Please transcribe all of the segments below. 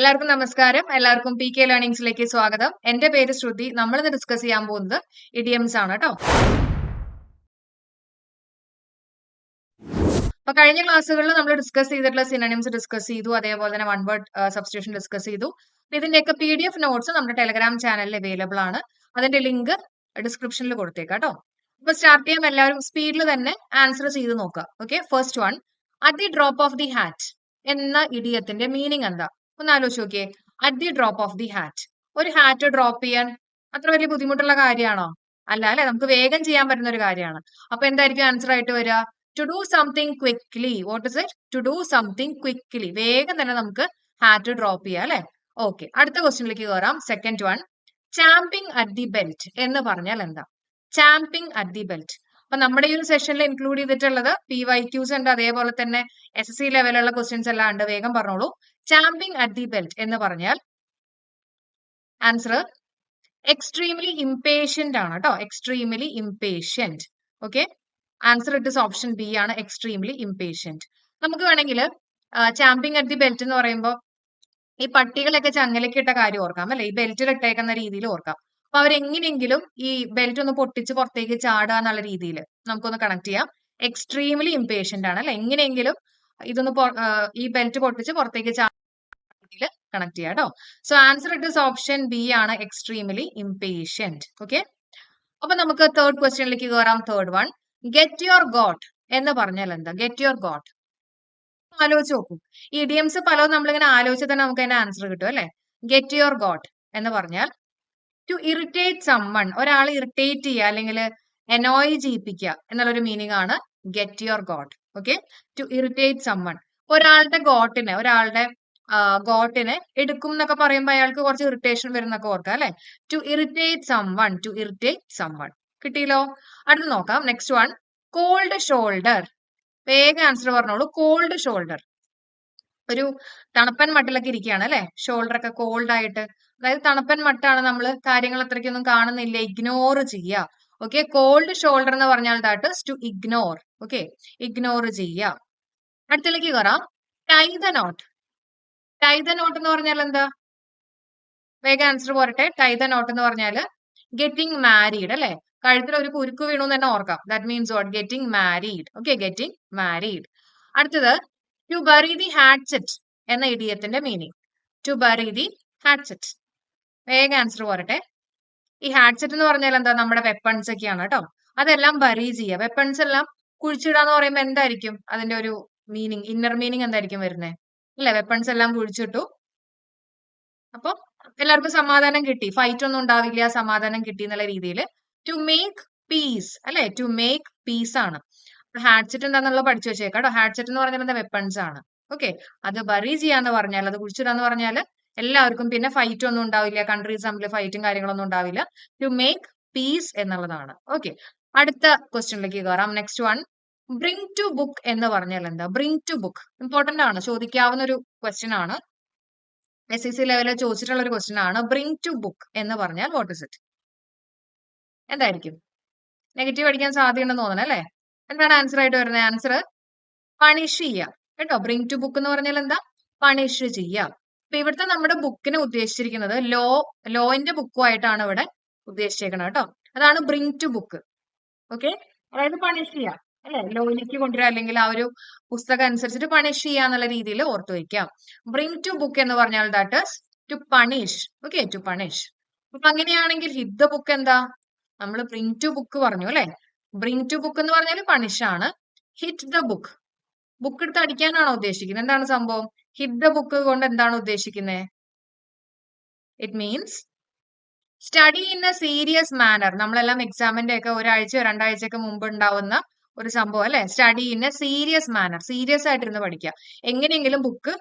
എല്ലാവർക്കും നമസ്കാരം. എല്ലാവർക്കും PK ലേണിംഗ്സിലേക്ക് സ്വാഗതം. എന്റെ പേര് ശ്രുതി. നമ്മളിന്ന് ഡിസ്കസ് ചെയ്യാൻ പോകുന്നത് ഇഡിയംസ് ആണ് കേട്ടോ. അപ്പൊ കഴിഞ്ഞ ക്ലാസ്സുകളിൽ നമ്മൾ ഡിസ്കസ് ചെയ്തിട്ടുള്ള സിനോണിംസ് ഡിസ്കസ് ചെയ്തു, അതേപോലെ തന്നെ വൺ വേർഡ് സബ്സ്റ്റിറ്റ്യൂഷൻ ഡിസ്കസ് ചെയ്തു. ഇതിന്റെയൊക്കെ PDF നോട്ട്സ് നമ്മുടെ ടെലഗ്രാം ചാനലിൽ അവൈലബിൾ ആണ്. അതിന്റെ ലിങ്ക് ഡിസ്ക്രിപ്ഷനിൽ കൊടുത്തേക്കാം കേട്ടോ. അപ്പൊ സ്റ്റാർട്ട് ചെയ്യാൻ എല്ലാവരും സ്പീഡിൽ തന്നെ ആൻസർ ചെയ്ത് നോക്കുക. Okay, first one, at the drop of the hat എന്ന ഇഡിയത്തിന്റെ മീനിങ് എന്താ? ഒന്ന് ആലോചിച്ച് നോക്കിയേ. At the drop of the hat, ഒരു ഹാറ്റ് ഡ്രോപ്പ് ചെയ്യാൻ അത്ര വലിയ ബുദ്ധിമുട്ടുള്ള കാര്യമാണോ? അല്ല അല്ലെ, നമുക്ക് വേഗം ചെയ്യാൻ പറ്റുന്ന ഒരു കാര്യമാണ്. അപ്പൊ എന്തായിരിക്കും ആൻസർ ആയിട്ട് വരിക? To do something quickly. What is it? To do something quickly. വേഗം തന്നെ നമുക്ക് ഹാറ്റ് ഡ്രോപ്പ് ചെയ്യാം അല്ലെ. ഓക്കെ, അടുത്ത ക്വസ്റ്റ്യനിലേക്ക് കയറാം. Second one, champing at the belt എന്ന് പറഞ്ഞാൽ എന്താ? Champing at the belt. അപ്പൊ നമ്മുടെ ഈ ഒരു സെഷനിൽ ഇൻക്ലൂഡ് ചെയ്തിട്ടുള്ളത് PYQs ഉണ്ട്, അതേപോലെ തന്നെ SSC ലെവലുള്ള ക്വസ്റ്റ്യൻസ് എല്ലാം ഉണ്ട്. വേഗം പറഞ്ഞോളൂ. ചാമ്പിങ് അറ്റ് ദി ബെൽറ്റ് എന്ന് പറഞ്ഞാൽ ആൻസർ എക്സ്ട്രീംലി ഇംപേഷ്യന്റ് ആണ് കേട്ടോ. Extremely impatient. Okay, answer it is option B ആണ്, എക്സ്ട്രീംലി ഇംപേഷ്യന്റ്. നമുക്ക് വേണമെങ്കിൽ ചാമ്പിങ് അറ്റ് ദി ബെൽറ്റ് എന്ന് പറയുമ്പോൾ ഈ പട്ടികളൊക്കെ ചങ്ങലക്കിട്ട കാര്യം ഓർക്കാം അല്ലെ, ഈ ബെൽറ്റിൽ ഇട്ടേക്കുന്ന രീതിയിൽ ഓർക്കാം. അപ്പൊ അവരെങ്ങനെയെങ്കിലും ഈ ബെൽറ്റ് ഒന്ന് പൊട്ടിച്ച് പുറത്തേക്ക് ചാടുക എന്നുള്ള രീതിയിൽ നമുക്കൊന്ന് കണക്ട് ചെയ്യാം. എക്സ്ട്രീംലി ഇംപേഷ്യന്റ് ആണ് അല്ലെ, എങ്ങനെയെങ്കിലും ഇതൊന്ന് ഈ ബെൽറ്റ് പൊട്ടിച്ച് പുറത്തേക്ക് കണക്ട് ചെയ്യാം കേട്ടോ. So answer it is option B ആണ്, എക്സ്ട്രീംലി ഇംപേഷ്യന്റ്. ഓക്കെ, അപ്പൊ നമുക്ക് തേർഡ് ക്വസ്റ്റ്യനിലേക്ക് കയറാം. Third one, get your goat എന്ന് പറഞ്ഞാൽ എന്താ? ഗെറ്റ് യുവർ ഗോട്ട് ആലോചിച്ച് നോക്കും. ഈ ഇഡിയംസ് പലതും നമ്മളിങ്ങനെ ആലോചിച്ച് തന്നെ നമുക്ക് അതിന്റെ ആൻസർ കിട്ടും അല്ലെ. ഗെറ്റ് യുവർ ഗോട്ട് എന്ന് പറഞ്ഞാൽ ടു ഇറിറ്റേറ്റ് സമ്മൺ, ഒരാളെ ഇറിറ്റേറ്റ് ചെയ്യുക അല്ലെങ്കിൽ എനോയ് ചെയ്യിപ്പിക്കുക എന്നുള്ളൊരു മീനിങ് ആണ് get your goat. Okay, to irritate someone. ഒരാളുടെ ഗോട്ടിനെ എടുക്കും എന്നൊക്കെ പറയുമ്പോൾ അയാൾക്ക് കുറച്ച് ഇറിറ്റേഷൻ വരുന്നൊക്കെ ഓർക്കാം അല്ലെ. To irritate someone, to irritate someone. കിട്ടിയല്ലോ. അടുത്ത് നോക്കാം. Next one, cold shoulder. വേഗം ആൻസർ പറഞ്ഞോളൂ. കോൾഡ് ഷോൾഡർ, ഒരു തണുപ്പൻ മട്ടിലൊക്കെ ഇരിക്കുകയാണ് അല്ലെ, ഷോൾഡർ ഒക്കെ കോൾഡ് ആയിട്ട്. അതായത് തണുപ്പൻ മട്ടാണ്, നമ്മൾ കാര്യങ്ങൾ അത്രയ്ക്കൊന്നും കാണുന്നില്ല, ഇഗ്നോർ ചെയ്യുക. ഓക്കെ, കോൾഡ് ഷോൾഡർ എന്ന് പറഞ്ഞാൽ that is to ignore. Okay, ignore ചെയ്യുക. അടുത്തിലേക്ക് കയറാം. Tie the knot. Tie the knot എന്ന് പറഞ്ഞാൽ എന്താ? വേഗം ആൻസർ പോരട്ടെ. ടൈ ദ നോട്ട് എന്ന് പറഞ്ഞാൽ ഗെറ്റിംഗ് മാരീഡ് അല്ലെ. കഴുത്തിൽ ഒരു കുരുക്ക് വീണു എന്ന് തന്നെ ഓർക്കാം. That means what? Getting married. Okay, getting married. അടുത്തത്, ടു ബറി ദി ഹാറ്റ്സെറ്റ് എന്ന ഇഡിയത്തിന്റെ meaning. To bury the hatchet. വേഗം ആൻസർ പോരട്ടെ. ഈ ഹാറ്റ്സെറ്റ് എന്ന് പറഞ്ഞാൽ എന്താ? നമ്മുടെ വെപ്പൺസ് ഒക്കെയാണ് കേട്ടോ. അതെല്ലാം ബറി ചെയ്യുക. വെപ്പൺസ് എല്ലാം കുഴിച്ചിടാന്ന് പറയുമ്പോൾ എന്തായിരിക്കും അതിന്റെ ഒരു മീനിങ്, ഇന്നർ മീനിങ് എന്തായിരിക്കും വരുന്നത് അല്ലെ? വെപ്പൺസ് എല്ലാം കുഴിച്ചിട്ടു, അപ്പൊ എല്ലാവർക്കും സമാധാനം കിട്ടി, ഫൈറ്റ് ഒന്നും ഉണ്ടാവില്ല, സമാധാനം കിട്ടി എന്നുള്ള രീതിയിൽ. ടു മേക്ക് പീസ് അല്ലെ, ടു മേക്ക് പീസ് ആണ്. ഹാറ്റ്സെറ്റ് എന്താണെന്നുള്ളത് പഠിച്ചു വെച്ചേക്കാം കേട്ടോ. ഹാറ്റ്സെറ്റ് എന്ന് പറഞ്ഞാൽ എന്താ? വെപ്പൺസ് ആണ്. ഓക്കെ, അത് ബറി ചെയ്യാന്ന് പറഞ്ഞാൽ, അത് കുഴിച്ചിടാന്ന് പറഞ്ഞാൽ എല്ലാവർക്കും പിന്നെ ഫൈറ്റ് ഒന്നും ഉണ്ടാവില്ല, കൺട്രീസ് തമ്മിൽ ഫൈറ്റും കാര്യങ്ങളൊന്നും ഉണ്ടാവില്ല. ടു മേക്ക് പീസ് എന്നുള്ളതാണ്. ഓക്കെ, അടുത്ത ക്വസ്റ്റ്യനിലേക്ക് കയറാം. Next one, bring to book എന്ന് പറഞ്ഞാൽ എന്താ? ബ്രിങ് ടു ബുക്ക് ഇമ്പോർട്ടന്റ് ആണ്, ചോദിക്കാവുന്ന ഒരു ക്വസ്റ്റ്യൻ ആണ്. SEC ലെവലിൽ ചോദിച്ചിട്ടുള്ള ഒരു ക്വസ്റ്റ്യൻ ആണ്. ബ്രിങ് ടു ബുക്ക് എന്ന് പറഞ്ഞാൽ വാട്ട് ഇസ് ഇറ്റ്? എന്തായിരിക്കും? നെഗറ്റീവ് അടിക്കാൻ സാധ്യതയുണ്ടെന്ന് തോന്നണം അല്ലെ. എന്താണ് ആൻസർ ആയിട്ട് വരുന്നത്? ആൻസർ പണിഷ് ചെയ്യുക കേട്ടോ. ബ്രിങ് ടു ബുക്ക് എന്ന് പറഞ്ഞാൽ എന്താ? പണിഷ് ചെയ്യുക. അപ്പൊ ഇവിടുത്തെ നമ്മുടെ ബുക്കിനെ ഉദ്ദേശിച്ചിരിക്കുന്നത് ലോന്റെ ബുക്കുമായിട്ടാണ് ഇവിടെ ഉദ്ദേശിച്ചേക്കുന്നത് കേട്ടോ. അതാണ് ബ്രിങ് ടു ബുക്ക്. ഓക്കെ, അതായത് പണിഷ് ചെയ്യുക അല്ലെ, ലോയിലേക്ക് കൊണ്ടുവരിക, അല്ലെങ്കിൽ ആ ഒരു പുസ്തകം അനുസരിച്ചിട്ട് പണിഷ് ചെയ്യുക എന്നുള്ള രീതിയിൽ ഓർത്തു വയ്ക്കാം. ബ്രിങ് ടു ബുക്ക് എന്ന് പറഞ്ഞാൽ that is to punish. Okay, to punish. അപ്പൊ അങ്ങനെയാണെങ്കിൽ ഹിറ്റ് ദ ബുക്ക് എന്താ? നമ്മൾ ബ്രിങ് ടു ബുക്ക് പറഞ്ഞു അല്ലെ. ബ്രിങ് ടു ബുക്ക് എന്ന് പറഞ്ഞാൽ പണിഷ് ആണ്. ഹിറ്റ് ദ ബുക്ക്, ബുക്ക് എടുത്ത് അടിക്കാനാണോ ഉദ്ദേശിക്കുന്നത്? എന്താണ് സംഭവം? ഹിറ്റ് ദ ബുക്ക് കൊണ്ട് എന്താണ് ഉദ്ദേശിക്കുന്നത്? It means study in a serious manner. നമ്മളെല്ലാം എക്സാമിന്റെ ഒക്കെ ഒരാഴ്ചയോ രണ്ടാഴ്ചയൊക്കെ മുമ്പ് ഉണ്ടാവുന്ന ഒരു സംഭവം അല്ലെ. Study in a serious manner, serious ആയിട്ടിരുന്ന് പഠിക്കുക. എങ്ങനെയെങ്കിലും ബുക്ക്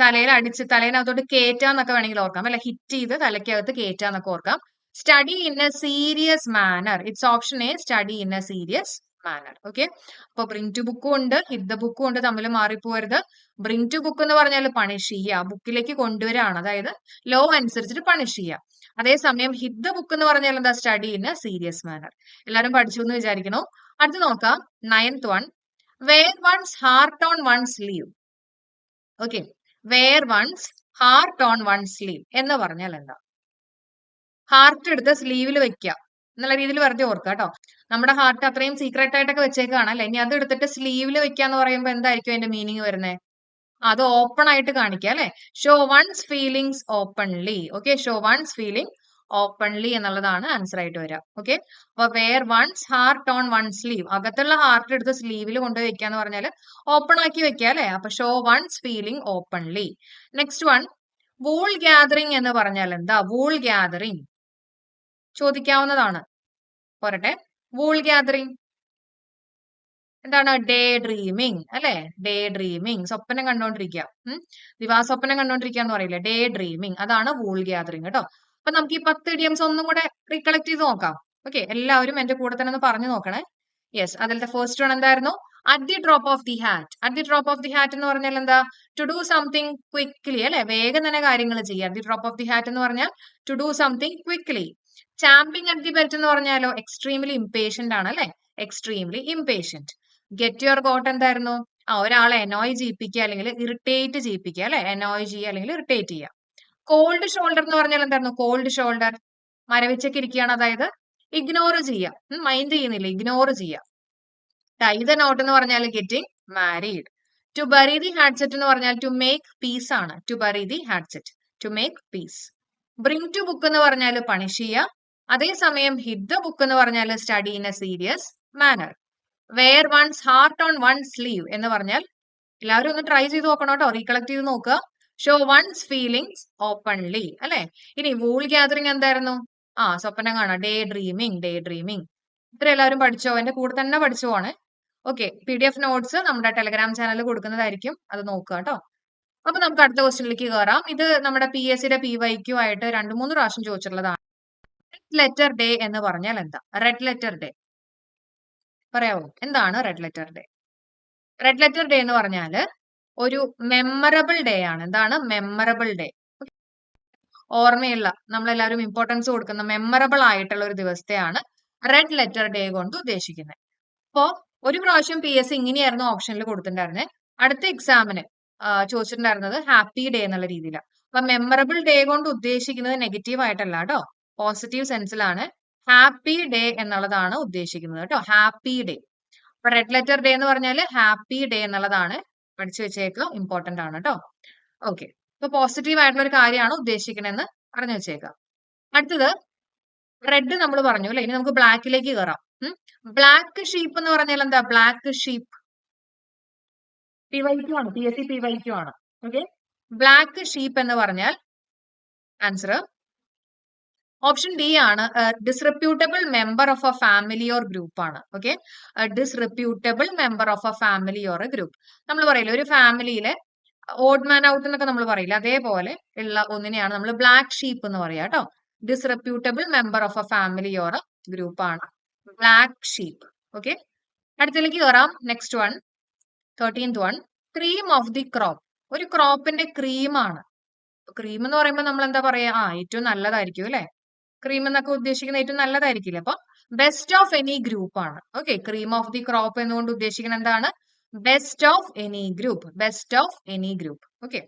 തലയിൽ അടിച്ച് തലേനകത്തോട്ട് കയറ്റാന്നൊക്കെ വേണമെങ്കിൽ ഓർക്കാം അല്ലെ. ഹിറ്റ് ചെയ്ത് തലയ്ക്കകത്ത് കയറ്റാന്നൊക്കെ ഓർക്കാം. Study in a serious manner. It's option A, study in a serious manner. Okay, അപ്പൊ ബ്രിങ് ടു ബുക്കും ഉണ്ട്, ഹിറ്റ് ദ ബുക്കും ഉണ്ട്, തമ്മിൽ മാറിപ്പോരുത്. ബ്രിങ് ടു ബുക്ക് എന്ന് പറഞ്ഞാൽ പണിഷ് ചെയ്യുക, ബുക്കിലേക്ക് കൊണ്ടുവരാണ്, അതായത് ലോ അനുസരിച്ചിട്ട് പണിഷ് ചെയ്യുക. അതേസമയം ഹിറ്റ് ദ ബുക്ക് എന്ന് പറഞ്ഞാൽ എന്താ? Study in a serious manner. എല്ലാവരും പഠിച്ചു എന്ന് വിചാരിക്കണോ? അടുത്ത് നോക്കാം. 9th one, wear one's heart on one sleeve. Okay, wear one's heart on one sleeve എന്ന് പറഞ്ഞാൽ എന്താ? ഹാർട്ട് എടുത്ത് സ്ലീവിൽ വെക്കുക എന്നുള്ള രീതിയിൽ വെറുതെ ഓർക്കുക കേട്ടോ. നമ്മുടെ ഹാർട്ട് അത്രയും സീക്രട്ട് ആയിട്ടൊക്കെ വെച്ചേക്കാണ് അല്ലെ. ഇനി അത് എടുത്തിട്ട് സ്ലീവിൽ വെക്കുക എന്ന് പറയുമ്പോൾ എന്തായിരിക്കും അതിന്റെ മീനിങ് വരുന്നത്? അത് ഓപ്പൺ ആയിട്ട് കാണിക്കുക അല്ലെ. Show one's feelings openly. Okay, show one's feeling openly എന്നുള്ളതാണ് ആൻസർ ആയിട്ട് വരിക. ഓക്കെ, അപ്പൊ wear one's heart on one sleeve, അകത്തുള്ള ഹാർട്ട് എടുത്ത് സ്ലീവിൽ കൊണ്ടുപോയി വെക്കുക എന്ന് പറഞ്ഞാൽ ഓപ്പൺ ആക്കി വെക്കുക അല്ലെ. അപ്പൊ show one's feeling openly. Next one, wool gathering എന്ന് പറഞ്ഞാൽ എന്താ? വൂൾ ഗ്യാദറിംഗ് ചോദിക്കാവുന്നതാണ്. പോരട്ടെ, വൂൾ ഗ്യാദറിംഗ് എന്താണ്? ഡേ ഡ്രീമിങ് അല്ലെ. ഡേ ഡ്രീമിങ്, സ്വപ്നം കണ്ടോണ്ടിരിക്കുക. ദിവാസ്വപ്നം കണ്ടോണ്ടിരിക്കുക എന്ന് പറയില്ലേ, ഡേ ഡ്രീമിങ്, അതാണ് വൂൾ ഗ്യാദറിംഗ് കേട്ടോ. അപ്പൊ നമുക്ക് ഈ 10 ഇഡിയംസ് ഒന്നും കൂടെ റീകളക്ട് ചെയ്ത് നോക്കാം. ഓക്കെ, എല്ലാവരും എന്റെ കൂടെ തന്നെ ഒന്ന് പറഞ്ഞു നോക്കണേ. യെസ്, അതിലത്തെ ഫസ്റ്റ് വൺ എന്തായിരുന്നു? At the drop of the hat. At the drop of the hat എന്ന് പറഞ്ഞാൽ എന്താ? ടു ഡു സംതിങ് ക്വിക്ക്ലി അല്ലെ, വേഗം തന്നെ കാര്യങ്ങൾ ചെയ്യുക. At the drop of the hat എന്ന് പറഞ്ഞാൽ to do something quickly. Champing at the belt എന്ന് പറഞ്ഞാലോ എക്സ്ട്രീംലി ഇംപേഷ്യന്റ് ആണ് അല്ലെ, extremely impatient. Get your goat എന്തായിരുന്നു? ഒരാളെ എനോയ് ചെയ്യിപ്പിക്കുക അല്ലെങ്കിൽ ഇറിറ്റേറ്റ് ചെയ്യിപ്പിക്കുക അല്ലെ, എനോയ് ചെയ്യുക അല്ലെങ്കിൽ ഇറിറ്റേറ്റ് ചെയ്യുക. കോൾഡ് ഷോൾഡർ എന്ന് പറഞ്ഞാൽ എന്തായിരുന്നു? കോൾഡ് ഷോൾഡർ മരവിച്ചൊക്കെ ഇരിക്കുകയാണ്, അതായത് ഇഗ്നോർ ചെയ്യുക, മൈൻഡ് ചെയ്യുന്നില്ല, ഇഗ്നോർ ചെയ്യുക. ടൈ ദ നോട്ട് എന്ന് പറഞ്ഞാൽ getting married. To bury the hatchet എന്ന് പറഞ്ഞാൽ ടു മേക്ക് പീസ് ആണ്. To bury the hatchet, to make peace. Bring to book എന്ന് പറഞ്ഞാൽ പണിഷ് ചെയ്യുക. അതേസമയം ഹിറ്റ് ദ ബുക്ക് എന്ന് പറഞ്ഞാൽ study in a serious manner. Wear one's heart on one sleeve എന്ന് പറഞ്ഞാൽ എല്ലാവരും ഒന്ന് ട്രൈ ചെയ്ത് നോക്കണം കേട്ടോ, റീകളക്ട് ചെയ്ത് നോക്കുക. ഷോ വൺസ് ഫീലിങ്സ് ഓപ്പൺലി അല്ലെ. ഇനി വൂൾ ഗ്യാദറിംഗ് എന്തായിരുന്നു? സ്വപ്നം കാണാം, ഡേ ഡ്രീമിങ്, ഡേ ഡ്രീമിങ്. ഇത്ര എല്ലാവരും പഠിച്ചോ? എന്റെ കൂടെ തന്നെ പഠിച്ചു പോണേ. ഓക്കെ, PDF നോട്ട്സ് നമ്മുടെ ടെലഗ്രാം ചാനലിൽ കൊടുക്കുന്നതായിരിക്കും, അത് നോക്കുക കേട്ടോ. അപ്പൊ നമുക്ക് അടുത്ത ക്വസ്റ്റ്യനിലേക്ക് കയറാം. ഇത് നമ്മുടെ PSCയുടെ PYQ ആയിട്ട് 2-3 പ്രാവശ്യം ചോദിച്ചിട്ടുള്ളതാണ്. റെഡ് ലെറ്റർ ഡേ എന്ന് പറഞ്ഞാൽ എന്താ? റെഡ് ലെറ്റർ ഡേ പറയാവോ? എന്താണ് red letter day? Red letter day എന്ന് പറഞ്ഞാല് ഒരു മെമ്മറബിൾ ഡേ ആണ്. എന്താണ് മെമ്മറബിൾ ഡേ? ഓർമ്മയുള്ള, നമ്മളെല്ലാവരും ഇമ്പോർട്ടൻസ് കൊടുക്കുന്ന മെമ്മറബിൾ ആയിട്ടുള്ള ഒരു ദിവസത്തെയാണ് റെഡ് ലെറ്റർ ഡേ കൊണ്ട് ഉദ്ദേശിക്കുന്നത്. അപ്പോ ഒരു പ്രാവശ്യം PSC ഇങ്ങനെയായിരുന്നു ഓപ്ഷനിൽ കൊടുത്തിട്ടുണ്ടായിരുന്നത്. അടുത്ത എക്സാമിന് ചോദിച്ചിട്ടുണ്ടായിരുന്നത് ഹാപ്പി ഡേ എന്നുള്ള രീതിയിലാണ്. അപ്പൊ മെമ്മറബിൾ ഡേ കൊണ്ട് ഉദ്ദേശിക്കുന്നത് നെഗറ്റീവ് ആയിട്ടല്ല കേട്ടോ, പോസിറ്റീവ് സെൻസിലാണ്. ഹാപ്പി ഡേ എന്നുള്ളതാണ് ഉദ്ദേശിക്കുന്നത് കേട്ടോ, ഹാപ്പി ഡേ. അപ്പൊ റെഡ് ലെറ്റർ ഡേ എന്ന് പറഞ്ഞാൽ ഹാപ്പി ഡേ എന്നുള്ളതാണ്, പഠിച്ചു വെച്ചേക്കുക, ഇമ്പോർട്ടന്റ് ആണ് കേട്ടോ. ഓക്കെ, അപ്പൊ പോസിറ്റീവ് ആയിട്ടുള്ള ഒരു കാര്യമാണ് ഉദ്ദേശിക്കണമെന്ന് പറഞ്ഞു വെച്ചേക്കാം. അടുത്തത് റെഡ് നമ്മൾ പറഞ്ഞു അല്ലെ. ഇനി നമുക്ക് ബ്ലാക്കിലേക്ക് കയറാം. ബ്ലാക്ക് ഷീപ്പ് എന്ന് പറഞ്ഞാൽ എന്താ? ബ്ലാക്ക് ഷീപ്പ് PYQ ആണ്, PSC PYQ ആണ്. ഓക്കെ, ബ്ലാക്ക് ഷീപ്പ് എന്ന് പറഞ്ഞാൽ ആൻസർ ഓപ്ഷൻ ഡി ആണ്. Disreputable member of a family or group ആണ്. Okay, disreputable member of a family or a group. നമ്മൾ പറയില്ല ഒരു ഫാമിലിയിലെ ഓഡ് മാൻ ഔട്ട് എന്നൊക്കെ നമ്മൾ പറയില്ല, അതേപോലെ ഉള്ള ഒന്നിനെയാണ് നമ്മൾ ബ്ലാക്ക് ഷീപ്പ് എന്ന് പറയാ കേട്ടോ. Disreputable member of a family or a group ആണ് ബ്ലാക്ക് ഷീപ്പ്. ഓക്കെ, അടുത്തേക്ക് കയറാം. Next one, 13th one, cream of the crop. ഒരു ക്രോപ്പിന്റെ ക്രീമാണ്. ക്രീം എന്ന് പറയുമ്പോൾ നമ്മൾ എന്താ പറയാ? ഏറ്റവും നല്ലതായിരിക്കും അല്ലെ. ക്രീം എന്നൊക്കെ ഉദ്ദേശിക്കുന്നത് ഏറ്റവും നല്ലതായിരിക്കില്ല. അപ്പൊ ബെസ്റ്റ് ഓഫ് എനി ഗ്രൂപ്പ് ആണ്. Okay, cream of the crop എന്നുകൊണ്ട് ഉദ്ദേശിക്കുന്നത് എന്താണ്? Best of any group, best of any group. Okay,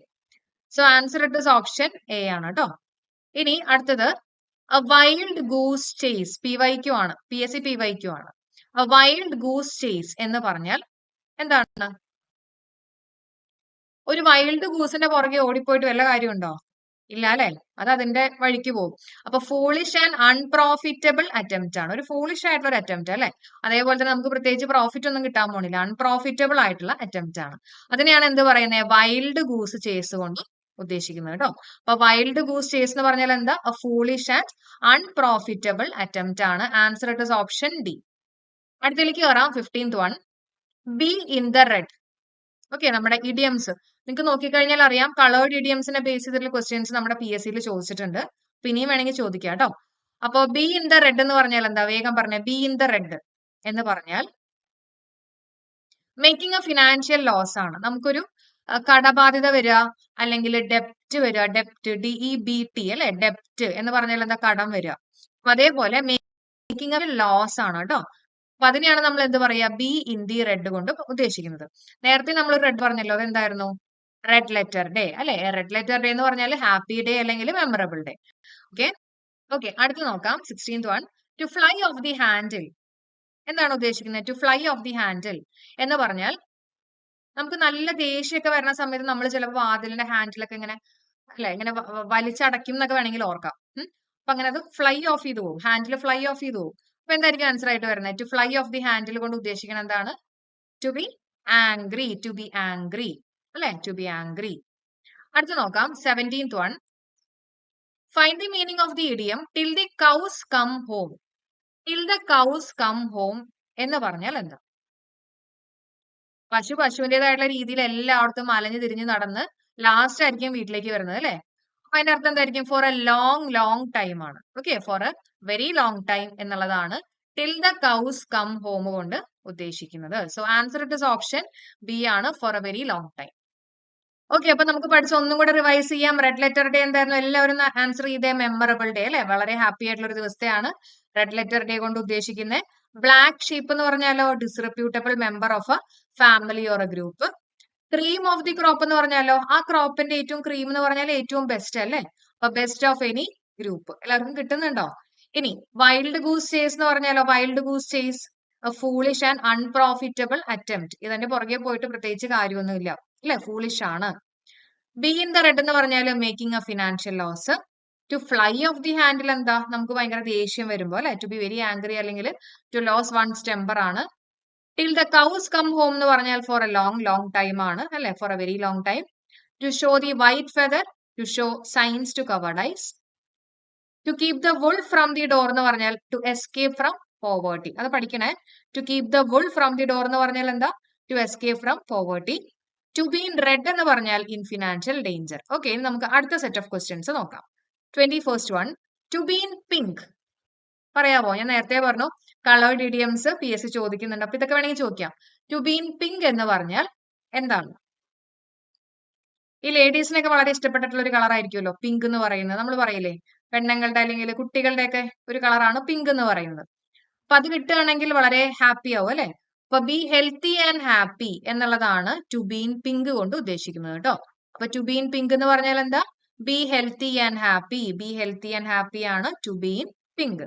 so answer it is option A ആണ് കേട്ടോ. ഇനി അടുത്തത് വൈൽഡ് ഗൂസ് ചേസ്, PYQ ആണ്, PSC PYQ ആണ്. വൈൽഡ് ഗൂസ് ചേസ് എന്ന് പറഞ്ഞാൽ എന്താണ്? ഒരു വൈൽഡ് ഗൂസിന്റെ പുറകെ ഓടിപ്പോയിട്ട് വല്ല കാര്യമുണ്ടോ? ഇല്ല അല്ലെ, അത് അതിന്റെ വഴിക്ക് പോകും. അപ്പൊ ഫൂളിഷ് ആൻഡ് അൺപ്രോഫിറ്റബിൾ അറ്റംപ്റ്റ് ആണ്, ഒരു ഫൂളിഷ് ആയിട്ടുള്ള ഒരു അറ്റംപ്റ്റ് അല്ലെ. അതേപോലെ തന്നെ നമുക്ക് പ്രത്യേകിച്ച് പ്രോഫിറ്റ് ഒന്നും കിട്ടാൻ പോണില്ല, അൺപ്രോഫിറ്റബിൾ ആയിട്ടുള്ള അറ്റംപ്റ്റ് ആണ്. അതിനെയാണ് എന്ത് പറയുന്നത്? വൈൽഡ് ഗൂസ് ചേസ് കൊണ്ട് ഉദ്ദേശിക്കുന്നത് കേട്ടോ. അപ്പൊ വൈൽഡ് ഗൂസ് ചേസ് എന്ന് പറഞ്ഞാൽ എന്താ? ഫൂളിഷ് ആൻഡ് അൺപ്രോഫിറ്റബിൾ അറ്റംപ്റ്റ് ആണ്. Answer it is option D. അടുത്തേക്ക് കയറാം. 15th one, be in the red. Okay, നമ്മുടെ ഇഡിയംസ് നിങ്ങൾക്ക് നോക്കിക്കഴിഞ്ഞാൽ അറിയാം, കളേർഡ് ഇഡിയംസിനെ ബേസ് ചെയ്തിട്ടുള്ള ക്വസ്റ്റ്യൻസ് നമ്മുടെ PSCയിൽ ചോദിച്ചിട്ടുണ്ട്. പിന്നെയും വേണമെങ്കിൽ ചോദിക്കാം കേട്ടോ. അപ്പൊ ബി ഇൻ ദ റെഡ് എന്ന് പറഞ്ഞാൽ എന്താ? വേഗം പറഞ്ഞേ. ബി ഇൻ ദ റെഡ് എന്ന് പറഞ്ഞാൽ മേക്കിംഗ് എ ഫിനാൻഷ്യൽ ലോസ് ആണ്. നമുക്കൊരു കടബാധ്യത വരിക, അല്ലെങ്കിൽ ഡെപ്റ്റ് വരിക, ഡെപ്റ്റ് DEBT അല്ലെ, ഡെപ്റ്റ് എന്ന് പറഞ്ഞാൽ എന്താ? കടം വരിക. അപ്പൊ അതേപോലെ മേക്കിംഗ് എ ലോസ് ആണ് കേട്ടോ. അപ്പൊ അതിനെയാണ് നമ്മൾ എന്ത് പറയാ? ബി ഇൻ ദി റെഡ് കൊണ്ട് ഉദ്ദേശിക്കുന്നത്. നേരത്തെ നമ്മൾ റെഡ് പറഞ്ഞല്ലോ, അതെന്തായിരുന്നു? റെഡ് ലെറ്റർ ഡേ അല്ലെ? റെഡ് ലെറ്റർ ഡേ എന്ന് പറഞ്ഞാൽ ഹാപ്പി ഡേ അല്ലെങ്കിൽ മെമ്മറബിൾ ഡേ. ഓക്കെ ഓക്കെ, അടുത്ത് നോക്കാം 16th one. To fly off the handle എന്താണ് ഉദ്ദേശിക്കുന്നത്? To fly off the handle എന്ന് പറഞ്ഞാൽ നമുക്ക് നല്ല ദേഷ്യമൊക്കെ വരുന്ന സമയത്ത് നമ്മൾ ചിലപ്പോൾ വാതിലിന്റെ ഹാൻഡിലൊക്കെ ഇങ്ങനെ അല്ലെ ഇങ്ങനെ വലിച്ചടയ്ക്കും എന്നൊക്കെ വേണമെങ്കിൽ ഓർക്കാം. അപ്പൊ അങ്ങനെ അത് ഫ്ലൈ ഓഫ് ചെയ്തു പോകും, ഹാൻഡിൽ ഫ്ലൈ ഓഫ് ചെയ്തു പോകും. അപ്പൊ എന്തായിരിക്കും ആൻസർ ആയിട്ട് വരുന്നത്? To fly off the handle കൊണ്ട് ഉദ്ദേശിക്കുന്നത് എന്താണ്? To be angry, to be angry അല്ലെ? To be angry. അടുത്ത് നോക്കാം 17th one. Find the meaning of the idiom till the cows come home. Till the cows come home എന്ന് പറഞ്ഞാൽ എന്താ? പശുവിന്റേതായിട്ടുള്ള രീതിയിൽ എല്ലായിടത്തും അലഞ്ഞു തിരിഞ്ഞ് നടന്ന് ലാസ്റ്റ് ആയിരിക്കും വീട്ടിലേക്ക് വരുന്നത് അല്ലെ? അപ്പൊ അതിന്റെ അർത്ഥം എന്തായിരിക്കും? For a long long time ആണ്. Okay, for a very long time എന്നുള്ളതാണ് till the cows come home കൊണ്ട് ഉദ്ദേശിക്കുന്നത്. So answer it is option B ആണ്, for a very long time. Okay, അപ്പൊ നമുക്ക് പഠിച്ച ഒന്നും കൂടെ റിവൈസ് ചെയ്യാം. റെഡ് ലെറ്റർ ഡേ എന്തായിരുന്നു? എല്ലാവരും ആൻസർ ചെയ്തേ മെമ്മറബിൾ ഡേ അല്ലെ? വളരെ ഹാപ്പി ആയിട്ടുള്ള ഒരു ദിവസത്തെയാണ് റെഡ് ലെറ്റർ ഡേ കൊണ്ട് ഉദ്ദേശിക്കുന്നത്. ബ്ലാക്ക് ഷീപ്പ് എന്ന് പറഞ്ഞാലോ disreputable member of a family or a group. Cream of the crop എന്ന് പറഞ്ഞാലോ ആ ക്രോപ്പിന്റെ ഏറ്റവും ക്രീം എന്ന് പറഞ്ഞാൽ ഏറ്റവും ബെസ്റ്റ് അല്ലെ? അപ്പൊ ബെസ്റ്റ് ഓഫ് എനി ഗ്രൂപ്പ്. എല്ലാവർക്കും കിട്ടുന്നുണ്ടോ? ഇനി വൈൽഡ് ഗൂസ് ചേസ് എന്ന് പറഞ്ഞാലോ wild goose chase foolish and unprofitable attempt. ഇതിന്റെ പുറകെ പോയിട്ട് പ്രത്യേകിച്ച് കാര്യമൊന്നുമില്ല അല്ലെ? ഫൂളിഷ് ആണ്. ബി ഇൻ ദ റെഡ് എന്ന് പറഞ്ഞാൽ making a financial loss. To fly off the handle എന്താ? നമുക്ക് ഭയങ്കര ദേഷ്യം വരുമ്പോ അല്ലെ? ടു ബി വെരി ആംഗ്രി അല്ലെങ്കിൽ ടു ലോസ് വൺസ് ടെമ്പർ ആണ്. Till the cows come home എന്ന് പറഞ്ഞാൽ for a long long time ആണ് അല്ലെ? For a very long time. To show the white feather, to show signs to cover eyes. To keep the wolf from the door എന്ന് പറഞ്ഞാൽ to escape from poverty. അത് പഠിക്കണേ. To keep the wolf from the door എന്ന് പറഞ്ഞാൽ എന്താ? To escape from poverty. To be in red എന്ന് പറഞ്ഞാൽ in financial danger. Okay, ഇനി നമുക്ക് അടുത്ത സെറ്റ് ഓഫ് ക്വസ്റ്റ്യൻസ് നോക്കാം. 21st one. To be in pink പറയാമോ? ഞാൻ നേരത്തെ പറഞ്ഞു കളേർഡ് ഇഡിയംസ് PSC ചോദിക്കുന്നുണ്ട്. അപ്പൊ ഇതൊക്കെ വേണമെങ്കിൽ ചോദിക്കാം. ടു ബി ഇൻ പിങ്ക് എന്ന് പറഞ്ഞാൽ എന്താണ്? ഈ ലേഡീസിനൊക്കെ വളരെ ഇഷ്ടപ്പെട്ടിട്ടുള്ള ഒരു കളർ ആയിരിക്കുമല്ലോ പിങ്ക് എന്ന് പറയുന്നത്. നമ്മൾ പറയില്ലേ പെണ്ണുങ്ങളുടെ അല്ലെങ്കിൽ കുട്ടികളുടെ ഒക്കെ ഒരു കളറാണ് പിങ്ക് എന്ന് പറയുന്നത്. അപ്പൊ അത് കിട്ടുകയാണെങ്കിൽ വളരെ ഹാപ്പി ആവും അല്ലെ? അപ്പൊ ബി ഹെൽത്തി ആൻഡ് ഹാപ്പി എന്നുള്ളതാണ് ടു ബി ഇൻ പിങ്ക് കൊണ്ട് ഉദ്ദേശിക്കുന്നത് കേട്ടോ. അപ്പൊ ടു ബി ഇൻ പിങ്ക് എന്ന് പറഞ്ഞാൽ എന്താ? Be healthy and happy. Be healthy and happy ആണ് to be in pink.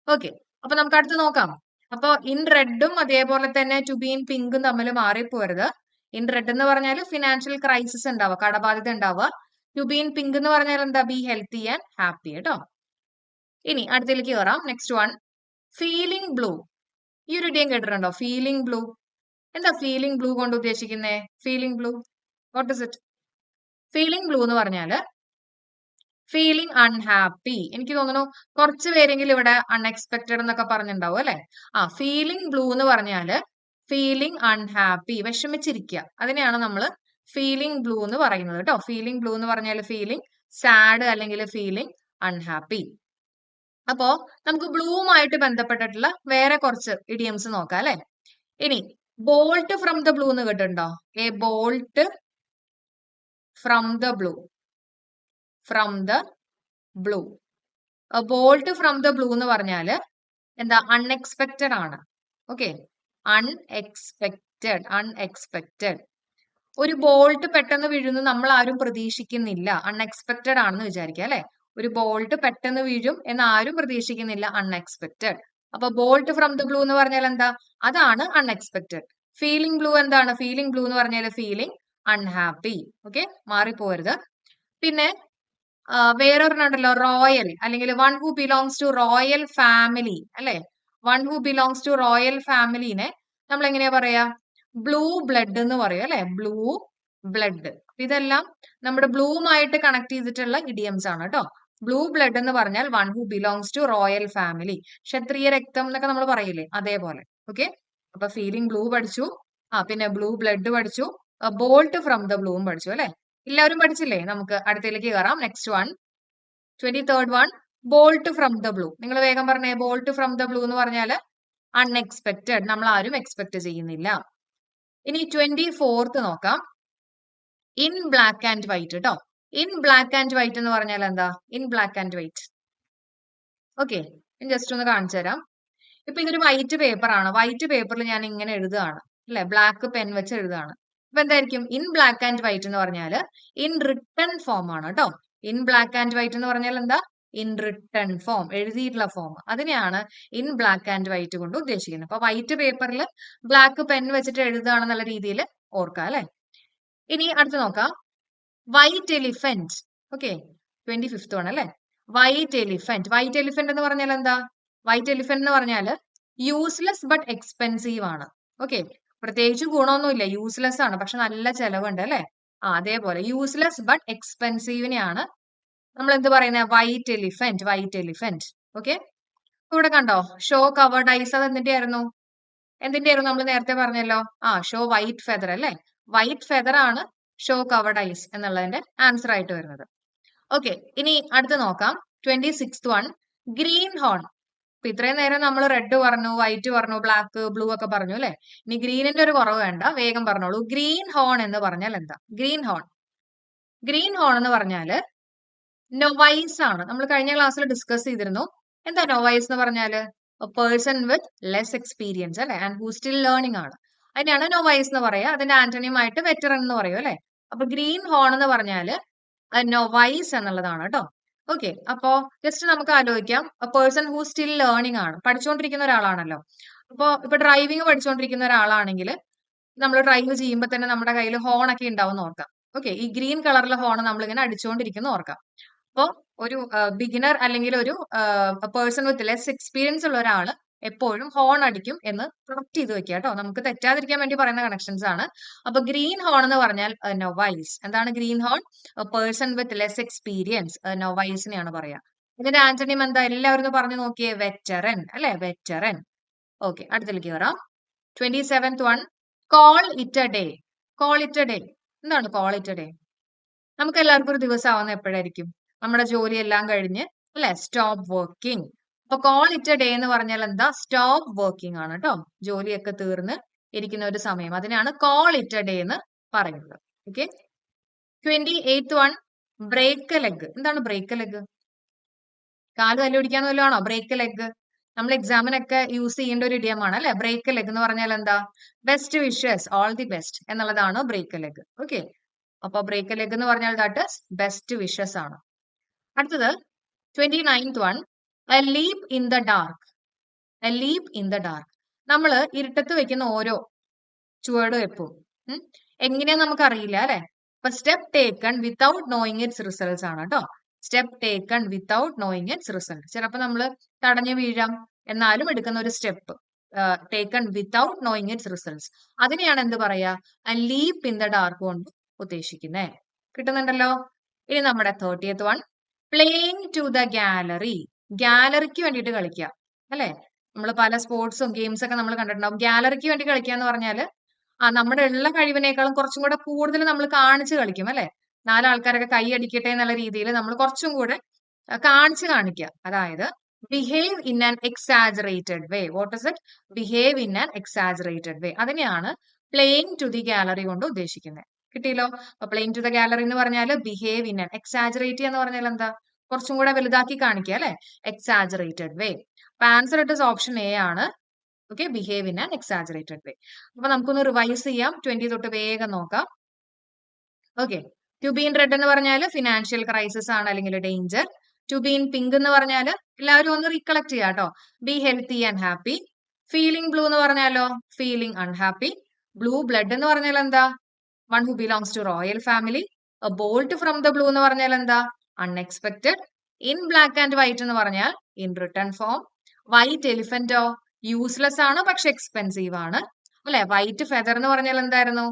Okay, അപ്പൊ നമുക്ക് അടുത്ത് നോക്കാം. അപ്പൊ ഇൻ റെഡും അതേപോലെ തന്നെ ടു ബി ഇൻ പിങ്കും തമ്മിൽ മാറിപ്പോരുത്. ഇൻ റെഡ് എന്ന് പറഞ്ഞാൽ ഫിനാൻഷ്യൽ ക്രൈസിസ് ഉണ്ടാവുക, കടബാധ്യത ഉണ്ടാവുക. ടു ബി ഇൻ പിങ്ക് എന്ന് പറഞ്ഞാൽ എന്താ? ബി ഹെൽത്തി ആൻഡ് ഹാപ്പി കേട്ടോ. ഇനി അടുത്തേക്ക് കയറാം. Next one. Feeling blue. ഈ ഒരു ഇഡിയം കേട്ടിട്ടുണ്ടോ? Feeling blue. എന്താ ഫീലിംഗ് ബ്ലൂ കൊണ്ട് ഉദ്ദേശിക്കുന്നേ? Feeling blue, what is it? Feeling blue എന്ന് പറഞ്ഞാല് ഫീലിംഗ് അൺഹാപ്പി. എനിക്ക് തോന്നുന്നു കുറച്ച് പേരെങ്കിലും ഇവിടെ അൺഎക്സ്പെക്ടഡ് എന്നൊക്കെ പറഞ്ഞിട്ടുണ്ടാവും അല്ലെ? ഫീലിംഗ് ബ്ലൂ എന്ന് പറഞ്ഞാല് ഫീലിംഗ് അൺഹാപ്പി, വിഷമിച്ചിരിക്കുക. അതിനെയാണ് നമ്മൾ ഫീലിംഗ് ബ്ലൂ എന്ന് പറയുന്നത് കേട്ടോ. ഫീലിംഗ് ബ്ലൂ എന്ന് പറഞ്ഞാൽ ഫീലിംഗ് സാഡ് അല്ലെങ്കിൽ ഫീലിംഗ് അൺഹാപ്പി. അപ്പോ നമുക്ക് ബ്ലൂവുമായിട്ട് ബന്ധപ്പെട്ടിട്ടുള്ള വേറെ കുറച്ച് ഇഡിയംസ് നോക്കാം അല്ലെ? ഇനി ബോൾട്ട് ഫ്രം ദ ബ്ലൂ എന്ന് കേട്ടിട്ടുണ്ടോ? A bolt from the blue. From the blue. Bolt from the blue എന്ന് പറഞ്ഞാല് എന്താ? അൺഎക്സ്പെക്റ്റഡ് ആണ്. Okay, unexpected. അൺഎക്സ്പെക്റ്റഡ്. ഒരു ബോൾട്ട് പെട്ടെന്ന് വീഴുന്നു നമ്മൾ ആരും പ്രതീക്ഷിക്കുന്നില്ല. അൺഎക്സ്പെക്റ്റഡ് ആണെന്ന് വിചാരിക്കുക അല്ലെ? ഒരു ബോൾട്ട് പെട്ടെന്ന് വീഴും എന്ന് ആരും പ്രതീക്ഷിക്കുന്നില്ല. അൺഎക്സ്പെക്റ്റഡ്. അപ്പൊ ബോൾട്ട് ഫ്രം ദ ബ്ലൂ എന്ന് പറഞ്ഞാൽ എന്താ? അതാണ് അൺഎക്സ്പെക്റ്റഡ്. ഫീലിംഗ് ബ്ലൂ എന്താണ്? ഫീലിംഗ് ബ്ലൂ എന്ന് പറഞ്ഞാൽ ഫീലിംഗ് അൺഹാപ്പി. ഓക്കെ, മാറിപ്പോരുത്. പിന്നെ വേറൊരെണ്ണുണ്ടല്ലോ റോയൽ അല്ലെങ്കിൽ one who belongs to royal family അല്ലെ? One who belongs to royal ഫാമിലിനെ നമ്മൾ എങ്ങനെയാ പറയാ? ബ്ലൂ ബ്ലഡ് എന്ന് പറയും അല്ലെ? Blue blood. ഇതെല്ലാം നമ്മുടെ ബ്ലൂവുമായിട്ട് കണക്ട് ചെയ്തിട്ടുള്ള ഇഡിയംസ് ആണ് കേട്ടോ. ബ്ലൂ ബ്ലഡ് എന്ന് പറഞ്ഞാൽ one who belongs to royal family. ക്ഷത്രിയ രക്തം എന്നൊക്കെ നമ്മൾ പറയില്ലേ? അതേപോലെ. ഓക്കെ, അപ്പൊ ഫീലിംഗ് ബ്ലൂ പഠിച്ചു. പിന്നെ ബ്ലൂ ബ്ലഡ് പഠിച്ചു. ബോൾട്ട് ഫ്രം ദ ബ്ലൂവും പഠിച്ചു അല്ലെ? എല്ലാവരും പഠിച്ചില്ലേ? നമുക്ക് അടുത്തേക്ക് കയറാം. Next one. 23rd one. Bolt from the blue. നിങ്ങൾ വേഗം പറഞ്ഞേ. ബോൾട്ട് ഫ്രം ദ ബ്ലൂ എന്ന് പറഞ്ഞാൽ അൺഎക്സ്പെക്റ്റഡ്. നമ്മൾ ആരും എക്സ്പെക്ട് ചെയ്യുന്നില്ല. ഇനി 24th നോക്കാം. ഇൻ ബ്ലാക്ക് ആൻഡ് വൈറ്റ് കേട്ടോ. ഇൻ ബ്ലാക്ക് ആൻഡ് വൈറ്റ് എന്ന് പറഞ്ഞാൽ എന്താ? In black and white. Okay, just ഒന്ന് കാണിച്ചു തരാം. ഇപ്പൊ ഇതൊരു വൈറ്റ് പേപ്പർ ആണ്. വൈറ്റ് പേപ്പറിൽ ഞാൻ ഇങ്ങനെ എഴുതുകയാണ് അല്ലെ? ബ്ലാക്ക് പെൻ വെച്ച് എഴുതുകയാണ്. അപ്പൊ എന്തായിരിക്കും ഇൻ ബ്ലാക്ക് ആൻഡ് വൈറ്റ് എന്ന് പറഞ്ഞാൽ ഇൻ റിട്ടൺ ഫോം ആണ് കേട്ടോ. ഇൻ ബ്ലാക്ക് ആൻഡ് വൈറ്റ് എന്ന് പറഞ്ഞാൽ എന്താ? ഇൻ റിട്ടൺ ഫോം, എഴുതിയിട്ടുള്ള ഫോം. അതിനെയാണ് ഇൻ ബ്ലാക്ക് ആൻഡ് വൈറ്റ് കൊണ്ട് ഉദ്ദേശിക്കുന്നത്. അപ്പൊ വൈറ്റ് പേപ്പറിൽ ബ്ലാക്ക് പെൻ വെച്ചിട്ട് എഴുതുകയാണെന്നുള്ള രീതിയിൽ ഓർക്കാം അല്ലെ. ഇനി അടുത്ത് നോക്കാം, വൈറ്റ് എലിഫന്റ്. ഓക്കെ, 25th ആണ് അല്ലെ. White elephant. വൈറ്റ് എലിഫന്റ് എന്ന് പറഞ്ഞാൽ എന്താ? വൈറ്റ് എലിഫന്റ് എന്ന് പറഞ്ഞാൽ യൂസ്ലെസ് ബട്ട് എക്സ്പെൻസീവ് ആണ്. ഓക്കെ, പ്രത്യേകിച്ച് ഗുണമൊന്നുമില്ല, യൂസ്ലെസ് ആണ്, പക്ഷെ നല്ല ചെലവുണ്ട് അല്ലെ. അതേപോലെ യൂസ്ലെസ് ബട്ട് എക്സ്പെൻസീവിനെയാണ് നമ്മൾ എന്ത് പറയുന്നത്? White elephant. White elephant. Okay, ഇവിടെ കണ്ടോ ഷോ കവേർഡ് ഐസ്, അത് എന്തിന്റെ ആയിരുന്നു? നമ്മൾ നേരത്തെ പറഞ്ഞല്ലോ. ഷോ വൈറ്റ് ഫെദർ അല്ലെ. വൈറ്റ് ഫെദർ ആണ് ഷോ കവേർഡ് ഐസ് എന്നുള്ളതിന്റെ ആൻസർ ആയിട്ട് വരുന്നത്. ഓക്കെ, ഇനി അടുത്ത് നോക്കാം, 26th വൺ, ഗ്രീൻ ഹോൺ. അപ്പൊ ഇത്രയും നേരം നമ്മൾ റെഡ് പറഞ്ഞു, വൈറ്റ് പറഞ്ഞു, ബ്ലാക്ക്, ബ്ലൂ ഒക്കെ പറഞ്ഞു അല്ലെ. ഇനി ഗ്രീനിന്റെ ഒരു കുറവ് വേണ്ട, വേഗം പറഞ്ഞോളൂ. ഗ്രീൻ ഹോൺ എന്ന് പറഞ്ഞാൽ എന്താ? Green horn. ഗ്രീൻ ഹോൺ എന്ന് പറഞ്ഞാല് നൊവൈസ് ആണ്. നമ്മൾ കഴിഞ്ഞ ക്ലാസ്സിൽ ഡിസ്കസ് ചെയ്തിരുന്നു. എന്താ നൊവൈസ് എന്ന് പറഞ്ഞാല്? പേഴ്സൺ വിത്ത് ലെസ് എക്സ്പീരിയൻസ് അല്ലെ, ആൻഡ് ഹൂ സ്റ്റിൽ ലേണിംഗ് ആണ്. അതിനാണ് നൊവൈസ് എന്ന് പറയാ. അതിന്റെ ആന്റണിയം ആയിട്ട് വെറ്ററൻ എന്ന് പറയും അല്ലെ. അപ്പൊ ഗ്രീൻ ഹോൺ എന്ന് പറഞ്ഞാല് നൊവൈസ് എന്നുള്ളതാണ് കേട്ടോ. ഓക്കെ, അപ്പോ ജസ്റ്റ് നമുക്ക് ആലോചിക്കാം, പേഴ്സൺ ഹൂ സ്റ്റിൽ ലേണിംഗ് ആണ്, പഠിച്ചുകൊണ്ടിരിക്കുന്ന ഒരാളാണല്ലോ. ഇപ്പൊ ഡ്രൈവിംഗ് പഠിച്ചുകൊണ്ടിരിക്കുന്ന ഒരാളാണെങ്കിൽ നമ്മൾ ഡ്രൈവ് ചെയ്യുമ്പോൾ തന്നെ നമ്മുടെ കയ്യിൽ ഹോൺ ഒക്കെ ഉണ്ടാവും എന്ന് ഓർക്കാം. ഓക്കെ, ഈ ഗ്രീൻ കളറിലെ ഹോൺ നമ്മളിങ്ങനെ അടിച്ചുകൊണ്ടിരിക്കുന്ന ഓർക്കാം. അപ്പോ ഒരു ബിഗിനർ അല്ലെങ്കിൽ ഒരു പേഴ്സൺ വിത്ത് ലെസ് എക്സ്പീരിയൻസ് ഉള്ള ഒരാള് എപ്പോഴും ഹോൺ അടിക്കും എന്ന് പ്രൊട്ടക്ട് ചെയ്ത് വെക്കുക കേട്ടോ. നമുക്ക് തെറ്റാതിരിക്കാൻ വേണ്ടി പറയുന്ന കണക്ഷൻസ് ആണ്. അപ്പൊ ഗ്രീൻ ഹോൺ എന്ന് പറഞ്ഞാൽ നൊവൈസ്. എന്താണ് greenhorn? Person with less experience, നൊവൈസിനെയാണ് പറയാ. ഇതിന്റെ ആന്റണിയം എന്താ? എല്ലാവരും ഒന്ന് പറഞ്ഞു നോക്കിയേ. വെറ്ററൻ അല്ലെ, വെറ്ററൻ. ഓക്കെ, അടുത്തേക്ക് വരാം. 27th one, call it A day. Call it A day. എന്താണ് കോൾ ഇറ്റ് എ ഡേ? നമുക്ക് എല്ലാവർക്കും ഒരു ദിവസം ആവുന്ന എപ്പോഴായിരിക്കും? നമ്മുടെ ജോലി എല്ലാം കഴിഞ്ഞ് അല്ലെ, സ്റ്റോപ്പ് വർക്കിംഗ്. അപ്പൊ കോൾ ഇറ്റ് എ ഡേ എന്ന് പറഞ്ഞാൽ എന്താ? സ്റ്റോപ്പ് വർക്കിംഗ് ആണ് കേട്ടോ. ജോലിയൊക്കെ തീർന്ന് ഇരിക്കുന്ന ഒരു സമയം, അതിനാണ് കോൾ ഇറ്റ് എ ഡേ എന്ന് പറയുന്നത്. Okay, 28th one, break a leg. എന്താണ് ബ്രേക്ക് എ ലെഗ്? കാല് തല്ലി പിടിക്കാന്ന് വല്ലതും ആണോ ബ്രേക്ക് എ ലെഗ്? നമ്മൾ എക്സാമിനൊക്കെ യൂസ് ചെയ്യേണ്ട ഒരു ഇഡിയമാണ് അല്ലെ. ബ്രേക്ക് എ ലെഗ് എന്ന് പറഞ്ഞാൽ എന്താ? Best wishes, all the best എന്നുള്ളതാണ് ബ്രേക്ക് എ ലെഗ്. ഓക്കെ, അപ്പൊ ബ്രേക്ക് എ ലെഗ് എന്ന് പറഞ്ഞാൽ ദാറ്റ് ഇസ് ബെസ്റ്റ് വിഷസ് ആണ്. അടുത്തത് 29th one, A leap in the dark. A leap in the dark. നമ്മൾ ഇരുട്ടത്ത് വെക്കുന്ന ഓരോ ചുവടുവെപ്പും എങ്ങനെയാ നമുക്ക് അറിയില്ല അല്ലെ. അപ്പൊ step taken without knowing its results ആണ് കേട്ടോ. Step taken without knowing its result. ചിലപ്പോ നമ്മൾ തടഞ്ഞു വീഴാം, എന്നാലും എടുക്കുന്ന ഒരു step taken without knowing its results, അതിനെയാണ് എന്ത് പറയാ? A leap in the dark കൊണ്ട് ഉദ്ദേശിക്കുന്നേ. കിട്ടുന്നുണ്ടല്ലോ. ഇനി നമ്മുടെ 30th one, playing to the gallery. ഗാലറിക്ക് വേണ്ടിയിട്ട് കളിക്കുക അല്ലെ. നമ്മൾ പല സ്പോർട്സും ഗെയിംസ് ഒക്കെ നമ്മൾ കണ്ടിട്ടുണ്ടാവും. ഗാലറിക്ക് വേണ്ടി കളിക്കുക എന്ന് പറഞ്ഞാല് നമ്മുടെ ഉള്ള കഴിവിനേക്കാളും കുറച്ചും കൂടെ കൂടുതൽ നമ്മൾ കാണിച്ച് കളിക്കും അല്ലെ. നാലാൾക്കാരൊക്കെ കൈ അടിക്കട്ടെ എന്നുള്ള രീതിയിൽ നമ്മൾ കുറച്ചും കൂടെ കാണിച്ച് കാണിക്കുക. അതായത് behave in an exaggerated way. What is it? Behave in an exaggerated way. അതിനെയാണ് പ്ലേയിങ് ടു ദി ഗാലറി കൊണ്ട് ഉദ്ദേശിക്കുന്നത്. കിട്ടിയല്ലോ. അപ്പൊ പ്ലേയിങ് ടു ദ ഗാലറി എന്ന് പറഞ്ഞാൽ ബിഹേവ് ഇൻ ആൻ, എക്സാജറേറ്റ് എന്ന് പറഞ്ഞാൽ എന്താ? കുറച്ചും കൂടെ വലുതാക്കി കാണിക്കുക അല്ലെ, എക്സാജറേറ്റഡ് വേ. അപ്പൊ ആൻസർ ഇട്ട് ഓപ്ഷൻ എ ആണ്. Okay, behave in an exaggerated way. അപ്പൊ നമുക്കൊന്ന് റിവൈസ് ചെയ്യാം. 20 തൊട്ട് വേഗം നോക്കാം. Okay, to be in red എന്ന് പറഞ്ഞാൽ ഫിനാൻഷ്യൽ ക്രൈസിസ് ആണ്, അല്ലെങ്കിൽ danger. To be in pink എന്ന് പറഞ്ഞാൽ എല്ലാവരും ഒന്ന് റീകളക്ട് ചെയ്യാം കേട്ടോ. Be healthy and happy. Feeling blue എന്ന് പറഞ്ഞാലോ? Feeling unhappy. ബ്ലൂ ബ്ലഡ് എന്ന് പറഞ്ഞാൽ എന്താ? One who belongs to royal family. Bolt from the blue എന്ന് പറഞ്ഞാൽ എന്താ? Unexpected. In black and white എന്ന് പറഞ്ഞാൽ ഇൻ റിട്ടേൺ ഫോം. വൈറ്റ് എലിഫന്റോ? യൂസ്ലെസ് ആണ് പക്ഷെ എക്സ്പെൻസീവ് ആണ് അല്ലെ. വൈറ്റ് ഫെദർ എന്ന് പറഞ്ഞാൽ എന്തായിരുന്നു?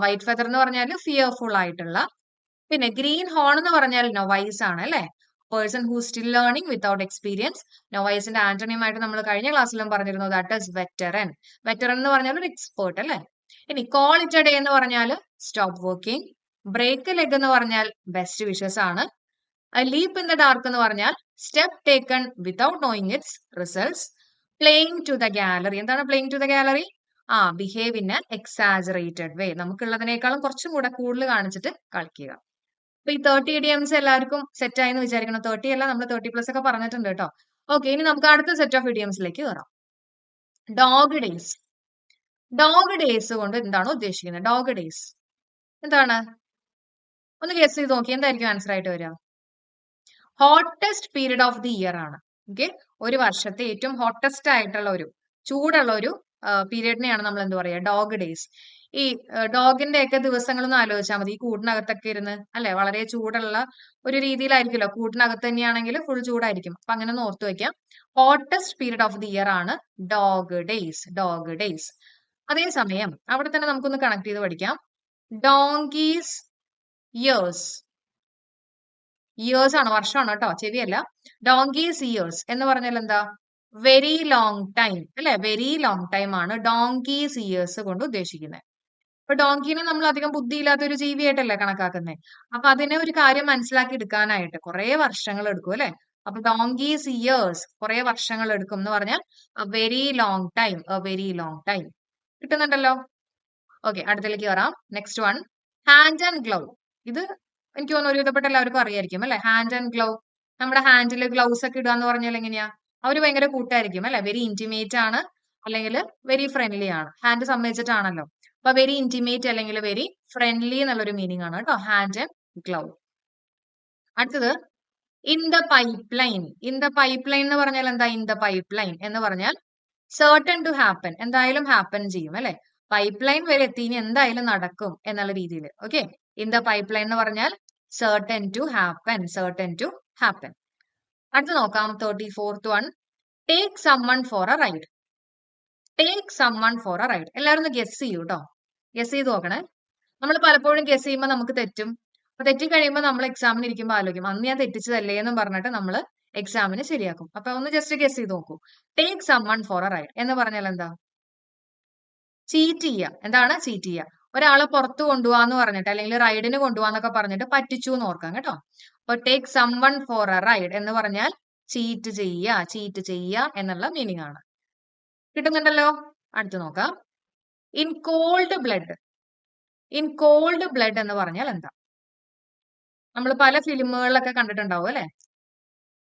വൈറ്റ് ഫെദർ എന്ന് പറഞ്ഞാൽ ഫിയർഫുൾ ആയിട്ടുള്ള. പിന്നെ ഗ്രീൻ ഹോൺ എന്ന് പറഞ്ഞാൽ നൊവൈസ് ആണ് അല്ലെ. Person who still learning without experience. നൊവൈസിന്റെ ആന്റണിയം ആയിട്ട് നമ്മൾ കഴിഞ്ഞ ക്ലാസ്സിലും പറഞ്ഞിരുന്നു, ദാറ്റ് ഈസ് വെറ്ററൻ. വെറ്ററൻ എന്ന് പറഞ്ഞാൽ ഒരു എക്സ്പേർട്ട് അല്ലെ. ഇനി കോൾ ഇറ്റ് എ ഡേ എന്ന് പറഞ്ഞാൽ stop working. Break a leg എന്ന് പറഞ്ഞാൽ ബെസ്റ്റ് വിഷസ് ആണ്. ലീപ് ഇൻ ദ ഡാർക്ക് എന്ന് പറഞ്ഞാൽ step taken without knowing its results. Playing to the gallery. എന്താണ് playing to the gallery? Behave in an exaggerated way. നമുക്കുള്ളതിനേക്കാളും കുറച്ചും കൂടെ കൂടുതൽ കാണിച്ചിട്ട് കളിക്കുക. അപ്പൊ ഈ 30 ഇഡിയംസ് എല്ലാവർക്കും സെറ്റ് ആയെന്ന് വിചാരിക്കണം. 30 അല്ല, നമ്മൾ 30+ ഒക്കെ പറഞ്ഞിട്ടുണ്ട് കേട്ടോ. ഓക്കെ, ഇനി നമുക്ക് അടുത്ത സെറ്റ് ഓഫ് ഇഡിയംസിലേക്ക് കയറാം. Dog days. ഡോഗ് ഡേയ്സ് കൊണ്ട് എന്താണ് ഉദ്ദേശിക്കുന്നത്? ഡോഗ് ഡേയ്സ് എന്താണ്? ഒന്ന് ഗസ് ചെയ്ത് നോക്കി, എന്തായിരിക്കും ആൻസർ ആയിട്ട് വരിക? Hottest period of the year ആണ്. ഓക്കെ, ഒരു വർഷത്തെ ഏറ്റവും ഹോട്ടസ്റ്റ് ആയിട്ടുള്ള ഒരു ചൂടുള്ള ഒരു പീരീഡിനെയാണ് നമ്മൾ എന്ത് പറയുക? Dog days. ഈ ഡോഗിന്റെ ഒക്കെ ദിവസങ്ങളൊന്നും ആലോചിച്ചാൽ മതി. ഈ കൂടിനകത്തൊക്കെ ഇരുന്ന് അല്ലെ, വളരെ ചൂടുള്ള ഒരു രീതിയിലായിരിക്കുമല്ലോ. കൂട്ടിനകത്ത് തന്നെയാണെങ്കിൽ ഫുൾ ചൂടായിരിക്കും. അപ്പൊ അങ്ങനെ ഒന്ന് ഓർത്തു വെക്കാം. Hottest period of the year ആണ് ഡോഗ് ഡേയ്സ്. Dog days. അതേസമയം അവിടെ തന്നെ നമുക്കൊന്ന് കണക്ട് ചെയ്ത് പഠിക്കാം. Donkeys years. ഇയേഴ്സ് ആണ്, വർഷമാണ് കേട്ടോ, ചെവിയല്ല. ഡോങ്കീസ് ഇയേഴ്സ് എന്ന് പറഞ്ഞാൽ എന്താ? വെരി ലോങ് ടൈം അല്ലെ? വെരി ലോങ് ടൈം ആണ് ഡോങ്കീസ് ഇയേഴ്സ് കൊണ്ട് ഉദ്ദേശിക്കുന്നത്. അപ്പൊ ഡോങ്കിനെ നമ്മൾ അധികം ബുദ്ധിയില്ലാത്ത ഒരു ജീവിയായിട്ടല്ലേ കണക്കാക്കുന്നത്. അപ്പൊ അതിനെ ഒരു കാര്യം മനസ്സിലാക്കി എടുക്കാനായിട്ട് കുറെ വർഷങ്ങൾ എടുക്കും അല്ലെ? അപ്പൊ ഡോങ്കീസ് ഇയേഴ്സ് കുറെ വർഷങ്ങൾ എടുക്കും എന്ന് പറഞ്ഞാൽ very long time, very long time. കിട്ടുന്നുണ്ടല്ലോ? ഓക്കെ, അടുത്തേക്ക് വരാം. Next one, hand and glove. ഇത് എനിക്ക് തോന്നുന്നു ഒരുവിധപ്പെട്ട എല്ലാവർക്കും അറിയായിരിക്കും അല്ലെ? Hand and glove. നമ്മുടെ ഹാൻഡിൽ ഗ്ലൗസ് ഒക്കെ ഇടുക എന്ന് പറഞ്ഞാൽ എങ്ങനെയാ? അവര് ഭയങ്കര കൂട്ടായിരിക്കും അല്ലെ? വെരി ഇന്റിമേറ്റ് ആണ്, അല്ലെങ്കിൽ വെരി ഫ്രണ്ട്ലി ആണ്. ഹാൻഡ് സംബന്ധിച്ചിട്ടാണല്ലോ. അപ്പൊ വെരി ഇന്റിമേറ്റ് അല്ലെങ്കിൽ വെരി ഫ്രണ്ട്ലി എന്നുള്ളൊരു മീനിങ് ആണ് കേട്ടോ ഹാൻഡ് ആൻഡ് ഗ്ലൗ. അടുത്തത് in the pipe line. In the pipeline എന്ന് പറഞ്ഞാൽ എന്താ? ഇൻ ദ പൈപ്പ് ലൈൻ എന്ന് പറഞ്ഞാൽ സർട്ടൺ ടു ഹാപ്പൻ, എന്തായാലും ഹാപ്പൻ ചെയ്യും അല്ലെ? പൈപ്പ് ലൈൻ വരെ എത്തി, ഇനി എന്തായാലും നടക്കും എന്നുള്ള രീതിയിൽ. Okay, in the pipeline എന്ന് പറഞ്ഞാൽ certain to happen, certain to happen. അടുത്ത് നോക്കാം 34th one, take someone for a ride. Take someone for a ride. എല്ലാവരും ഒന്ന് ഗസ് ചെയ്യൂ കേട്ടോ. ഗസ് ചെയ്ത് നോക്കണേ. നമ്മൾ പലപ്പോഴും ഗസ് ചെയ്യുമ്പോൾ നമുക്ക് തെറ്റും. അപ്പൊ തെറ്റി കഴിയുമ്പോൾ നമ്മൾ എക്സാമിന് ഇരിക്കുമ്പോൾ ആലോചിക്കും, അന്ന് ഞാൻ തെറ്റിച്ചതല്ലേ എന്നും പറഞ്ഞിട്ട് നമ്മൾ എക്സാമിന് ശരിയാക്കും. അപ്പൊ ഒന്ന് ജസ്റ്റ് ഗസ് ചെയ്ത് നോക്കൂ. Take someone for a ride എന്ന് പറഞ്ഞാൽ എന്താ? ചീറ്റ് ചെയ്യുക. എന്താണ് ചീറ്റ് ചെയ്യുക? ഒരാളെ പുറത്ത് കൊണ്ടുപോകാന്ന് പറഞ്ഞിട്ട് അല്ലെങ്കിൽ റൈഡിന് കൊണ്ടുപോകാന്നൊക്കെ പറഞ്ഞിട്ട് പറ്റിച്ചു എന്ന് ഓർക്കാം കേട്ടോ. അപ്പൊ take someone for a ride എന്ന് പറഞ്ഞാൽ ചീറ്റ് ചെയ്യുക, ചീറ്റ് ചെയ്യുക എന്നുള്ള മീനിങ് ആണ്. കിട്ടുന്നുണ്ടല്ലോ? അടുത്ത് നോക്കാം. In called blood. In called blood എന്ന് പറഞ്ഞാൽ എന്താ? നമ്മൾ പല ഫിലിമുകളിലൊക്കെ കണ്ടിട്ടുണ്ടാവും അല്ലെ?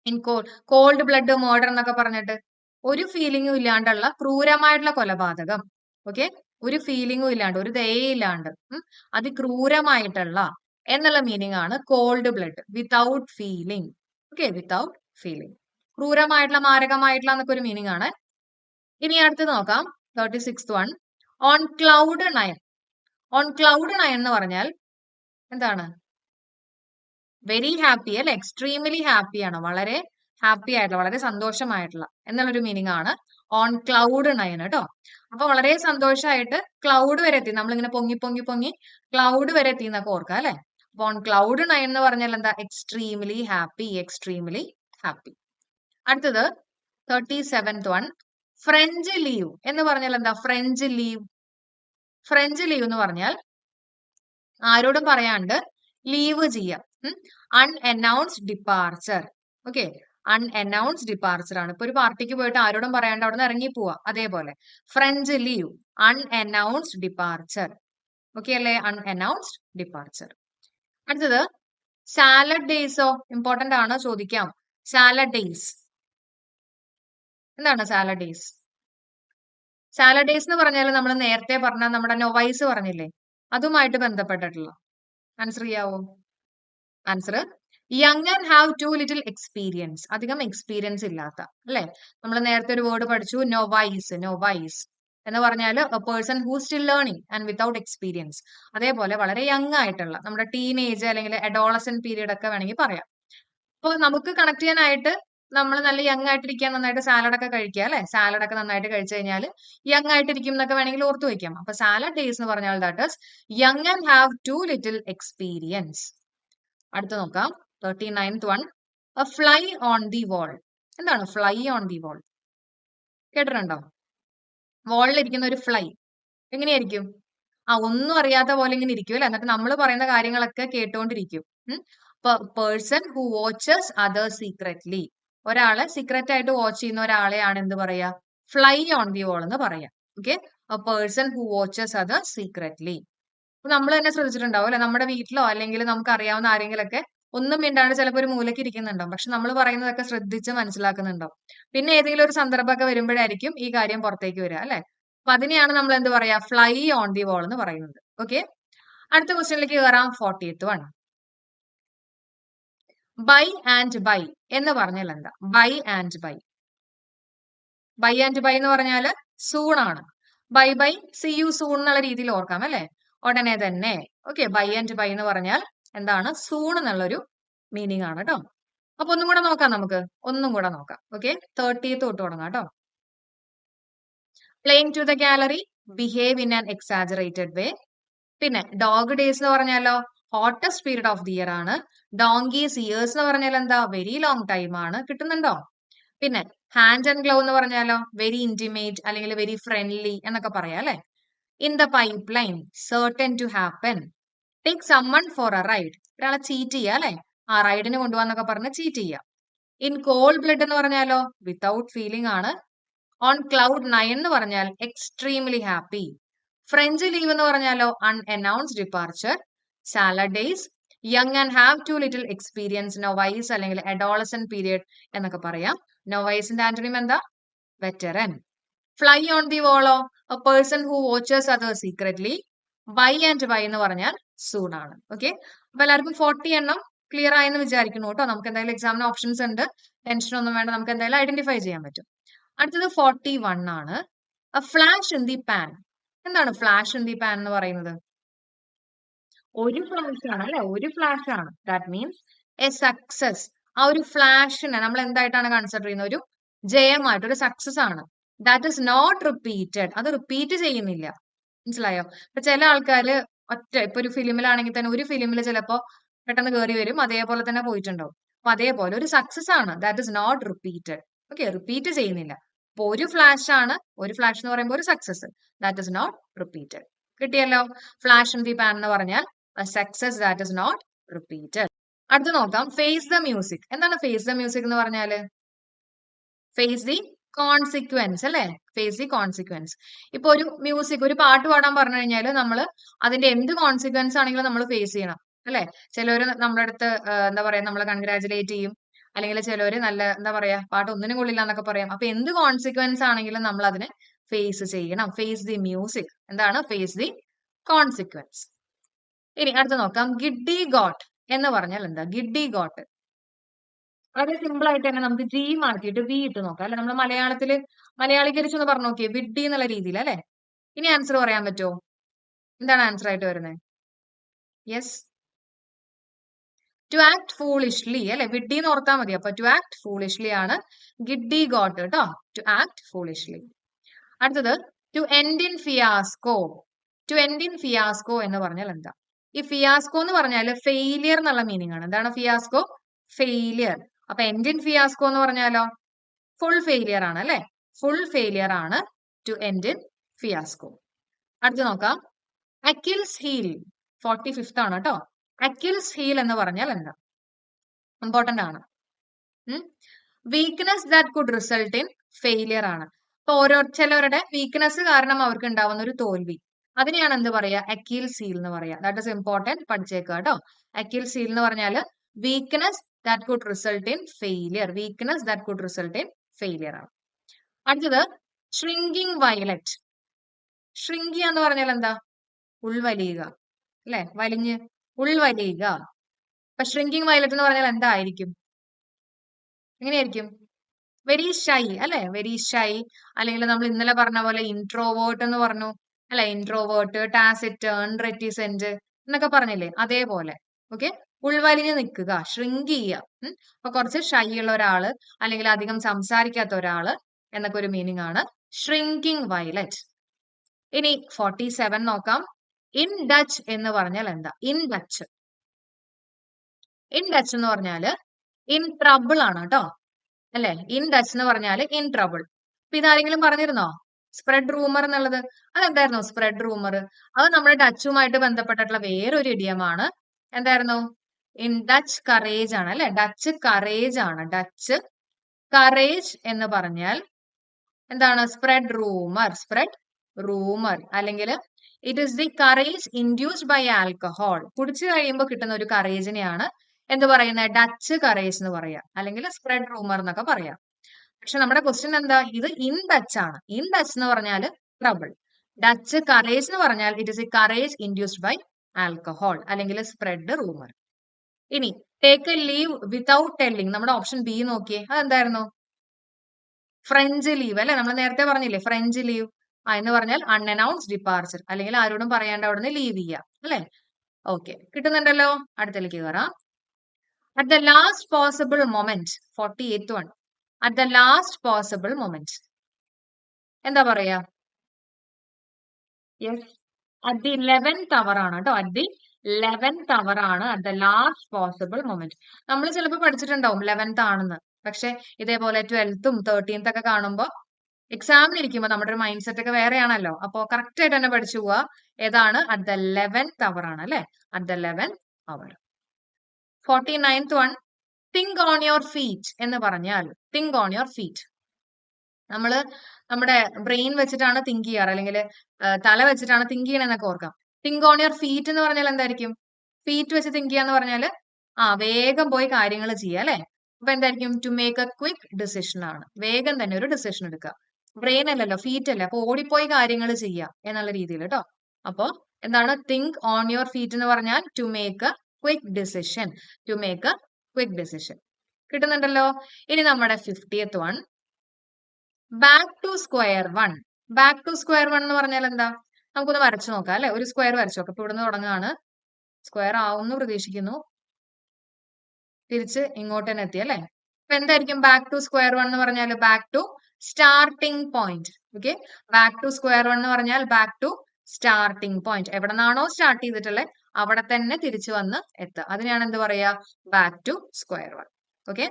ഇൻ കോൾഡ് ബ്ലഡ് മർഡർ എന്നൊക്കെ പറഞ്ഞിട്ട് ഒരു ഫീലിംഗും ഇല്ലാണ്ടുള്ള ക്രൂരമായിട്ടുള്ള കൊലപാതകം. ഓക്കെ, ഒരു ഫീലിംഗും ഇല്ലാണ്ട്, ഒരു ദയയില്ലാണ്ട് അതിക്രൂരമായിട്ടുള്ള എന്നുള്ള മീനിങ് ആണ് cold blood. Without feeling. Okay, without feeling. ക്രൂരമായിട്ടുള്ള, മാരകമായിട്ടുള്ള എന്നൊക്കെ ഒരു മീനിങ് ആണ്. ഇനി അടുത്ത് നോക്കാം 36th one, on cloud nine. On cloud nine എന്ന് പറഞ്ഞാൽ എന്താണ്? വെരി ഹാപ്പി അല്ലെ? എക്സ്ട്രീംലി ഹാപ്പി ആണ്, വളരെ ഹാപ്പി ആയിട്ടുള്ള, വളരെ സന്തോഷമായിട്ടുള്ള എന്നുള്ളൊരു മീനിങ് ആണ് ഓൺ ക്ലൗഡ് നയൻ കേട്ടോ. അപ്പൊ വളരെ സന്തോഷമായിട്ട് ക്ലൗഡ് വരെ എത്തി, നമ്മളിങ്ങനെ പൊങ്ങി പൊങ്ങി പൊങ്ങി ക്ലൗഡ് വരെ എത്തി എന്നൊക്കെ ഓർക്കാം അല്ലെ? അപ്പൊ ഓൺ ക്ലൗഡ് നയൻ എന്ന് പറഞ്ഞാൽ എന്താ? Extremely happy, extremely happy. അടുത്തത് 37th വൺ, ഫ്രഞ്ച് ലീവ് എന്ന് പറഞ്ഞാൽ എന്താ? French leave. ഫ്രഞ്ച് ലീവ് എന്ന് പറഞ്ഞാൽ ആരോടും പറയാണ്ട് ലീവ് ചെയ്യാം. അൺഅനൗൺസ്ഡ് ഡിപ്പാർച്ചർ. ഓക്കെ, അൺഅനൗൺസ്ഡ് ഡിപ്പാർച്ചർ ആണ്. ഇപ്പൊ ഒരു പാർട്ടിക്ക് പോയിട്ട് ആരോടും പറയാണ്ട് അവിടെ നിന്ന് ഇറങ്ങി പോവാ, അതേപോലെ ഫ്രഞ്ച് ലീവ്, അൺഅനൗൺസ്ഡ് ഡിപ്പാർച്ചർ. ഓക്കെ അല്ലേ? അൺഅനൗൺസ്ഡ് ഡിപ്പാർച്ചർ. അടുത്തത് സാലഡ് ഡേയ്സോ? ഇമ്പോർട്ടന്റ് ആണ്, ചോദിക്കാം. സാലഡ് ഡേയ്സ് എന്താണ്? Salad days. സാലഡ് ഡേയ്സ് എന്ന് പറഞ്ഞാൽ നമ്മൾ നേരത്തെ പറഞ്ഞ നമ്മുടെ നൊവൈസ് പറഞ്ഞില്ലേ, അതുമായിട്ട് ബന്ധപ്പെട്ടിട്ടുള്ള. ആൻസർ ചെയ്യാവോ? Answer young and have too little experience. അധികം എക്സ്പീരിയൻസ് ഇല്ലാത്ത അല്ലെ? നമ്മൾ നേരത്തെ ഒരു വേർഡ് പഠിച്ചു, നൊവൈസ്. നൊവൈസ് എന്ന് പറഞ്ഞാൽ A person who still learning and without experience. അതേപോലെ വളരെ യങ് ആയിട്ടുള്ള, നമ്മുടെ ടീനേജ് അല്ലെങ്കിൽ അഡോളസെന്റ് പീരീഡ് ഒക്കെ വേണമെങ്കിൽ പറയാം. അപ്പൊ നമുക്ക് കണക്ട് ചെയ്യാനായിട്ട് നമ്മൾ നല്ല യങ് ആയിട്ടിരിക്കാൻ നന്നായിട്ട് സാലഡ് ഒക്കെ കഴിക്കുക അല്ലെ? സാലഡ് ഒക്കെ നന്നായിട്ട് കഴിച്ചു കഴിഞ്ഞാൽ യങ് ആയിട്ടിരിക്കും എന്നൊക്കെ വേണമെങ്കിൽ ഓർത്തു വയ്ക്കാം. അപ്പൊ സാലഡ് ഡേയ്സ് എന്ന് പറഞ്ഞാൽ that is young and have too little experience. അടുത്ത് നോക്കാം 39th one, a fly on the wall. എന്താണ് ഫ്ലൈ ഓൺ ദി വാൾ? കേട്ടിട്ടുണ്ടോ? വാളിൽ ഇരിക്കുന്ന ഒരു ഫ്ലൈ എങ്ങനെയായിരിക്കും? ഒന്നും അറിയാത്ത പോലെ ഇങ്ങനെ ഇരിക്കും അല്ലെ? എന്നിട്ട് നമ്മൾ പറയുന്ന കാര്യങ്ങളൊക്കെ കേട്ടുകൊണ്ടിരിക്കും. Person who watches others secretly. ഒരാളെ സീക്രറ്റ് ആയിട്ട് വാച്ച് ചെയ്യുന്ന ഒരാളെയാണ് എന്ത് പറയാ? ഫ്ലൈ ഓൺ ദി വാൾ എന്ന് പറയാം. Okay, a person who watches others secretly. നമ്മൾ തന്നെ ശ്രദ്ധിച്ചിട്ടുണ്ടാവും അല്ലെ? നമ്മുടെ വീട്ടിലോ അല്ലെങ്കിൽ നമുക്ക് അറിയാവുന്ന ആരെങ്കിലൊക്കെ ഒന്നും മിണ്ടാണ്ട് ചിലപ്പോൾ ഒരു മൂലയ്ക്ക് ഇരിക്കുന്നുണ്ടാവും, പക്ഷെ നമ്മൾ പറയുന്നതൊക്കെ ശ്രദ്ധിച്ച് മനസ്സിലാക്കുന്നുണ്ടാവും. പിന്നെ ഏതെങ്കിലും ഒരു സന്ദർഭമൊക്കെ വരുമ്പോഴായിരിക്കും ഈ കാര്യം പുറത്തേക്ക് വരിക അല്ലെ? അപ്പൊ അതിനെയാണ് നമ്മൾ എന്ത് പറയാ? ഫ്ലൈ ഓൺ ദി വാൾ എന്ന് പറയുന്നത്. ഓക്കെ, അടുത്ത ക്വസ്റ്റ്യനിലേക്ക് കയറാം. 40th one. By and by എന്ന് പറഞ്ഞാൽ എന്താ? By and by. By and by എന്ന് പറഞ്ഞാൽ സൂൺ ആണ്. Bye bye see you soon എന്നുള്ള രീതിയിൽ ഓർക്കാം അല്ലെ? ഉടനെ തന്നെ. ഓക്കെ, ബൈ ആൻഡ് ബൈ എന്ന് പറഞ്ഞാൽ എന്താണ്? സൂൺ എന്നുള്ളൊരു മീനിങ് ആണ് കേട്ടോ. അപ്പൊ ഒന്നും കൂടെ നോക്കാം, നമുക്ക് ഒന്നും കൂടെ നോക്കാം. ഓക്കെ, 30th തൊട്ട് തുടങ്ങാം കേട്ടോ. Playing to the gallery, behave in an exaggerated way. പിന്നെ ഡോഗ് ഡേയ്സ് എന്ന് പറഞ്ഞാലോ hottest period of the year ആണ്. ഡോങ്കീസ് ഇയേഴ്സ് എന്ന് പറഞ്ഞാൽ എന്താ? വെരി ലോങ് ടൈം ആണ്. കിട്ടുന്നുണ്ടോ? പിന്നെ ഹാൻഡ് ആൻഡ് ഗ്ലൗ എന്ന് പറഞ്ഞാലോ വെരി ഇന്റിമേറ്റ് അല്ലെങ്കിൽ വെരി ഫ്രണ്ട്ലി എന്നൊക്കെ പറയാം അല്ലെ? In the pipeline, certain to happen. Take someone for a ride, ഒരാളെ ചീറ്റ് ചെയ്യുക അല്ലെ? ആ റൈഡിന് കൊണ്ടുപോകാന്നൊക്കെ പറഞ്ഞ് ചീറ്റ് ചെയ്യുക. ഇൻ കോൾഡ് ബ്ലഡ് എന്ന് പറഞ്ഞാലോ വിത്തൗട്ട് ഫീലിംഗ് ആണ്. ഓൺ ക്ലൗഡ് 9 എന്ന് പറഞ്ഞാൽ എക്സ്ട്രീംലി ഹാപ്പി. ഫ്രഞ്ച് ലീവ് എന്ന് പറഞ്ഞാലോ unannounced departure. Salad days, young and have too little experience. Novice അല്ലെങ്കിൽ അഡോളസന്റ് പീരിയഡ് എന്നൊക്കെ പറയാം. നൊവൈസിന്റെ ആന്റണിം എന്താ? വെറ്ററൻ. ഫ്ലൈ ഓൺ ദി വോളോ, a person who watches others secretly. By and by എന്ന് പറഞ്ഞാൽ സൂൺ ആണ്. ഓക്കെ, അപ്പൊ എല്ലാവർക്കും 40 എണ്ണം ക്ലിയർ ആയെന്ന് വിചാരിക്കുന്നു കേട്ടോ. നമുക്ക് എന്തായാലും എക്സാമിന് ഓപ്ഷൻസ് ഉണ്ട്, ടെൻഷൻ ഒന്നും വേണ്ട, നമുക്ക് എന്തായാലും ഐഡന്റിഫൈ ചെയ്യാൻ പറ്റും. അടുത്തത് 41 ആണ്. A flash in the pan. എന്താണ് ഫ്ലാഷ് ഇൻ ദി പാൻ എന്ന് പറയുന്നത്? ഒരു ഫ്ലാഷ് ആണ് അല്ലെ? ഒരു ഫ്ലാഷ് ആണ്. That means A success. ആ ഒരു ഫ്ലാഷിനെ നമ്മൾ എന്തായിട്ടാണ് കൺസിഡർ ചെയ്യുന്നത്? ഒരു ജയമായിട്ട്, ഒരു സക്സസ് ആണ്. That is not repeated. അത് റിപ്പീറ്റ് ചെയ്യുന്നില്ല. മനസ്സിലായോ? ഇപ്പൊ ചില ആൾക്കാര് ഇപ്പൊ ഒരു ഫിലിമിലാണെങ്കിൽ തന്നെ ഒരു ഫിലിമിൽ ചിലപ്പോ പെട്ടെന്ന് കയറി വരും, അതേപോലെ തന്നെ പോയിട്ടുണ്ടാവും. അപ്പൊ അതേപോലെ ഒരു സക്സസ് ആണ്. That is not repeated. Okay, repeat ചെയ്യുന്നില്ല. അപ്പൊ ഒരു ഫ്ലാഷ് ആണ്. ഒരു ഫ്ലാഷ് എന്ന് പറയുമ്പോൾ ഒരു success. That is not repeated. കിട്ടിയല്ലോ? ഫ്ലാഷ് ഇൻ ദി പാൻ എന്ന് പറഞ്ഞാൽ success that is not repeated. അടുത്ത് നോക്കാം, ഫേസ് ദ മ്യൂസിക്. എന്താണ് ഫേസ് ദ മ്യൂസിക് എന്ന് പറഞ്ഞാല്? ഫേസ് ദി കോൺസിക്വൻസ് അല്ലെ? Face the consequence. ഇപ്പൊ ഒരു മ്യൂസിക്, ഒരു പാട്ട് പാടാൻ പറഞ്ഞു കഴിഞ്ഞാൽ നമ്മൾ അതിന്റെ എന്ത് കോൺസിക്വൻസ് ആണെങ്കിലും നമ്മൾ ഫേസ് ചെയ്യണം അല്ലെ? ചിലവര് നമ്മുടെ അടുത്ത് എന്താ പറയാ, നമ്മളെ കൺഗ്രാചുലേറ്റ് ചെയ്യും, അല്ലെങ്കിൽ ചിലവര് നല്ല എന്താ പറയാ പാട്ട് ഒന്നിനും കൊള്ളില്ല എന്നൊക്കെ പറയാം. അപ്പൊ എന്ത് കോൺസിക്വൻസ് ആണെങ്കിലും നമ്മൾ അതിനെ ഫേസ് ചെയ്യണം. Face the music. എന്താണ്? Face the consequence. ഇനി അടുത്ത് നോക്കാം, ഗിഡ്ഡി ഗോട്ട് എന്ന് പറഞ്ഞാൽ എന്താ? ഗിഡ്ഡി ഗോട്ട് വളരെ സിമ്പിൾ ആയിട്ട് തന്നെ നമുക്ക് ജി മാറ്റിയിട്ട് വി ഇട്ട് നോക്കാം അല്ലെ? നമ്മൾ മലയാളീകരിച്ചൊന്ന് പറഞ്ഞു നോക്കിയേ, വിഡ്ഡി എന്നുള്ള രീതിയിൽ അല്ലെ? ഇനി ആൻസർ പറയാൻ പറ്റുമോ? എന്താണ് ആൻസർ ആയിട്ട് വരുന്നത്? യെസ്, ടു ആക്ട് ഫൂളിഷ്ലി അല്ലെ? വിഡ്ഡി എന്ന് ഓർത്താൽ മതി. അപ്പൊ ടു ആക്ട് ഫൂളിഷ്ലി ആണ് ഗിഡ്ഡി ഗോട്ട് കേട്ടോ. To act foolishly. അടുത്തത് to end in fiasco. To end in fiasco എന്ന് പറഞ്ഞാൽ എന്താ? ഈ ഫിയാസ്കോ എന്ന് പറഞ്ഞാൽ ഫെയിലിയർ എന്നുള്ള മീനിങ് ആണ്. എന്താണ് ഫിയാസ്കോ? ഫെയിലിയർ. അപ്പൊ എൻഡ് ഇൻ ഫിയാസ്കോ എന്ന് പറഞ്ഞാലോ ഫുൾ ഫെയിലിയർ ആണ് അല്ലെ? ഫുൾ ഫെയിലിയർ ആണ് ടു എൻഡ് ഇൻ ഫിയാസ്കോ. അടുത്ത് നോക്കാം, അക്കിൽസ് ഹീൽ. 45th ആണ് കേട്ടോ. അക്കിൽസ് ഹീൽ എന്ന് പറഞ്ഞാൽ എന്താ? ഇമ്പോർട്ടന്റ് ആണ്. Weakness that could result in failure ആണ്. അപ്പൊ ചിലവരുടെ വീക്ക്നെസ് കാരണം അവർക്ക് ഉണ്ടാവുന്ന ഒരു തോൽവി, അതിനെയാണ് എന്ത് പറയാ? അക്കിൽസ് ഹീൽ എന്ന് പറയാ. ദാറ്റ് ഇസ് ഇമ്പോർട്ടന്റ്, പഠിച്ചേക്കുക കേട്ടോ. അക്കിൽസ് ഹീൽ എന്ന് പറഞ്ഞാൽ weakness that could result in failure. Weakness that could result in failure ആണ്. അടുത്തത് ഷ്രിങ്കിങ് വയലറ്റ്. ഷ്രിങ്ക് എന്ന് പറഞ്ഞാൽ എന്താ? ഉൾവലിയുക അല്ലെ? ഉൾവലിയുക. അപ്പൊ ഷ്രിങ്കിങ് വയലറ്റ് എന്ന് പറഞ്ഞാൽ എന്തായിരിക്കും? എങ്ങനെയായിരിക്കും? വെരി ഷൈ അല്ലെ? Very shy. അല്ലെങ്കിൽ നമ്മൾ ഇന്നലെ പറഞ്ഞ പോലെ ഇൻട്രോവേർട്ട് എന്ന് പറഞ്ഞു അല്ലെ? ഇൻട്രോവേർട്ട്, ടാസിറ്റേൺ, റെറ്റിസെന്റ് എന്നൊക്കെ പറഞ്ഞില്ലേ? അതേപോലെ ഓക്കെ, ഉൾവലിഞ്ഞ് നിൽക്കുക, ഷ്രിങ്ക് ചെയ്യുക. അപ്പൊ കുറച്ച് ഷൈ ഉള്ള ഒരാള് അല്ലെങ്കിൽ അധികം സംസാരിക്കാത്ത ഒരാള് എന്നൊക്കെ ഒരു മീനിങ് ആണ് ഷ്രിങ്കിങ് വയലറ്റ്. ഇനി 47 നോക്കാം. ഇൻ ഡച്ച് എന്ന് പറഞ്ഞാൽ എന്താ? ഇൻ ഡച്ച് എന്ന് പറഞ്ഞാല് ഇൻ ട്രബിൾ ആണ് കേട്ടോ അല്ലെ? ഇൻ ഡച്ച് എന്ന് പറഞ്ഞാല് ഇൻ ട്രബിൾ. അപ്പൊ ഇതാരെങ്കിലും പറഞ്ഞിരുന്നോ സ്പ്രെഡ് റൂമർ എന്നുള്ളത്? അതെന്തായിരുന്നു സ്പ്രെഡ് റൂമർ? അത് നമ്മുടെ ഡച്ചുമായിട്ട് ബന്ധപ്പെട്ടിട്ടുള്ള വേറൊരു ഇഡിയമാണ്. എന്തായിരുന്നു? ഇൻ ഡച്ച് കറേജ് ആണ് അല്ലെ? ഡച്ച് കറേജ് ആണ്. ഡച്ച് കറേജ് എന്ന് പറഞ്ഞാൽ എന്താണ്? സ്പ്രെഡ് റൂമർ അല്ലെങ്കിൽ it is the courage induced by alcohol. കുടിച്ചു കഴിയുമ്പോൾ കിട്ടുന്ന ഒരു കറേജിനെയാണ് എന്ത് പറയുന്നത്? ഡച്ച് കറേജ് എന്ന് പറയാം, അല്ലെങ്കിൽ സ്പ്രെഡ് റൂമർ എന്നൊക്കെ പറയാം. പക്ഷെ നമ്മുടെ ക്വസ്റ്റ്യൻ എന്താ? ഇത് ഇൻ ഡച്ച് ആണ്. ഇൻ ഡച്ച് എന്ന് പറഞ്ഞാൽ ട്രബിൾ. ഡച്ച് കറേജ് എന്ന് പറഞ്ഞാൽ it is a courage induced by alcohol അല്ലെങ്കിൽ സ്പ്രെഡ് റൂമർ. ഇനി take a leave without telling, നമ്മുടെ ഓപ്ഷൻ ബി നോക്കിയേ, അതെന്തായിരുന്നു? ഫ്രഞ്ച് ലീവ് അല്ലെ, നമ്മൾ നേരത്തെ പറഞ്ഞില്ലേ ഫ്രഞ്ച് ലീവ്. എന്ന് പറഞ്ഞാൽ അൺഅനൗൺസ്ഡ് ഡിപ്പാർച്ചർ, അല്ലെങ്കിൽ ആരോടും പറയാണ്ട് അവിടുന്ന് ലീവ് ചെയ്യാം അല്ലെ. ഓക്കെ, കിട്ടുന്നുണ്ടല്ലോ. അടുത്തേക്ക് കയറാം. At the last possible moment, 48th one. At the last possible moment എന്താ പറയാ? Yes, at the 11th hour ആണ് കേട്ടോ. അറ്റ് ദി 11th അവർ ആണ് at the last possible moment. നമ്മൾ ചിലപ്പോൾ പഠിച്ചിട്ടുണ്ടാവും 11th ആണെന്ന്. പക്ഷെ ഇതേപോലെ 12th 13th ഒക്കെ കാണുമ്പോൾ എക്സാമിന് ഇരിക്കുമ്പോൾ നമ്മുടെ ഒരു മൈൻഡ് സെറ്റ് ഒക്കെ വേറെയാണല്ലോ. അപ്പോ കറക്റ്റ് ആയിട്ട് തന്നെ പഠിച്ചു പോവുക. ഏതാണ്? അറ്റ് ദ 11th അവർ ആണ് അല്ലെ. At the 11th hour. 49th one. Think on your feet എന്ന് പറഞ്ഞാൽ, തിങ്ക് ഓൺ യുവർ ഫീറ്റ്, നമ്മള് നമ്മുടെ ബ്രെയിൻ വെച്ചിട്ടാണ് തിങ്ക് ചെയ്യാറ്, അല്ലെങ്കിൽ തല വെച്ചിട്ടാണ് തിങ്ക് ചെയ്യണമെന്നൊക്കെ ഓർക്കാം. തിങ്ക് ഓൺ യുവർ ഫീറ്റ് എന്ന് പറഞ്ഞാൽ എന്തായിരിക്കും? ഫീറ്റ് വെച്ച് തിങ്ക് ചെയ്യാന്ന് പറഞ്ഞാല് വേഗം പോയി കാര്യങ്ങൾ ചെയ്യുക അല്ലെ. അപ്പൊ എന്തായിരിക്കും? To make a quick decision ആണ്. വേഗം തന്നെ ഒരു ഡിസിഷൻ എടുക്കുക. ബ്രെയിൻ അല്ലല്ലോ, ഫീറ്റ് അല്ലേ. അപ്പൊ ഓടിപ്പോയി കാര്യങ്ങൾ ചെയ്യുക എന്നുള്ള രീതിയിൽ കേട്ടോ. അപ്പൊ എന്താണ് തിങ്ക് ഓൺ യുവർ ഫീറ്റ് എന്ന് പറഞ്ഞാൽ? To make a quick decision, to make a quick decision. കിട്ടുന്നുണ്ടല്ലോ. ഇനി നമ്മുടെ 50th one. Back to square one. Back to square one എന്ന് പറഞ്ഞാൽ എന്താ? നമുക്കൊന്ന് വരച്ചു നോക്കാം അല്ലെ. ഒരു സ്ക്വയർ വരച്ചു നോക്കാം. ഇപ്പൊ ഇവിടുന്ന് തുടങ്ങുകയാണ്. സ്ക്വയർ ആവുന്നു പ്രതീക്ഷിക്കുന്നു. തിരിച്ച് ഇങ്ങോട്ട് തന്നെ എത്തി അല്ലെ. അപ്പൊ എന്തായിരിക്കും ബാക്ക് ടു സ്ക്വയർ വൺ എന്ന് പറഞ്ഞാൽ? Back to starting point. Okay, back to square one എന്ന് പറഞ്ഞാൽ ബാക്ക് ടു സ്റ്റാർട്ടിംഗ് പോയിന്റ്. എവിടെ നിന്നാണോ സ്റ്റാർട്ട് ചെയ്തിട്ടുള്ളത് അവിടെ തന്നെ തിരിച്ചു വന്ന് എത്തുക. അതിനെയാണ് എന്ത് പറയാ? Back to square one. Okay.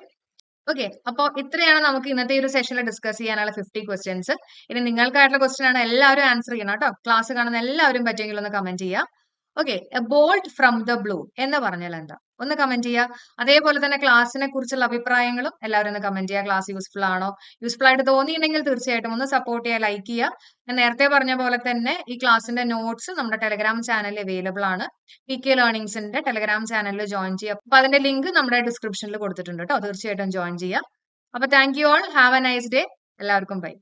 Okay, അപ്പൊ ഇത്രയാണ് നമുക്ക് ഇന്നത്തെ ഒരു സെഷനിൽ ഡിസ്കസ് ചെയ്യാനുള്ള 50 ക്വസ്റ്റ്യൻസ്. ഇനി നിങ്ങൾക്കായിട്ടുള്ള ക്വസ്റ്റ്യൻ ആണ്, എല്ലാവരും ആൻസർ ചെയ്യണം കേട്ടോ. ക്ലാസ് കാണുന്ന എല്ലാവരും പറ്റുമെങ്കിൽ ഒന്ന് കമന്റ് ചെയ്യാം. Okay, A bolt from the blue എന്ന് പറഞ്ഞാൽ എന്താ? ഒന്ന് കമന്റ് ചെയ്യുക. അതേപോലെ തന്നെ ക്ലാസ്സിനെ കുറിച്ചുള്ള അഭിപ്രായങ്ങളും എല്ലാവരും ഒന്ന് കമന്റ് ചെയ്യുക. ക്ലാസ് യൂസ്ഫുൾ ആണോ? യൂസ്ഫുൾ ആയിട്ട് തോന്നിയിട്ടുണ്ടെങ്കിൽ തീർച്ചയായിട്ടും ഒന്ന് സപ്പോർട്ട് ചെയ്യുക, ലൈക്ക് ചെയ്യുക. ഞാൻ നേരത്തെ പറഞ്ഞ പോലെ തന്നെ ഈ ക്ലാസ്സിന്റെ നോട്ട്സ് നമ്മുടെ ടെലഗ്രാം ചാനലിൽ അവൈലബിൾ ആണ്. PK ലേണിംഗ്സിന്റെ ടെലഗ്രാം ചാനലിൽ ജോയിൻ ചെയ്യുക. അപ്പൊ അതിന്റെ ലിങ്ക് നമ്മുടെ ഡിസ്ക്രിപ്ഷനിൽ കൊടുത്തിട്ടുണ്ട് കേട്ടോ. തീർച്ചയായിട്ടും ജോയിൻ ചെയ്യുക. അപ്പൊ thank you all. Have A nice day. എല്ലാവർക്കും ബൈ.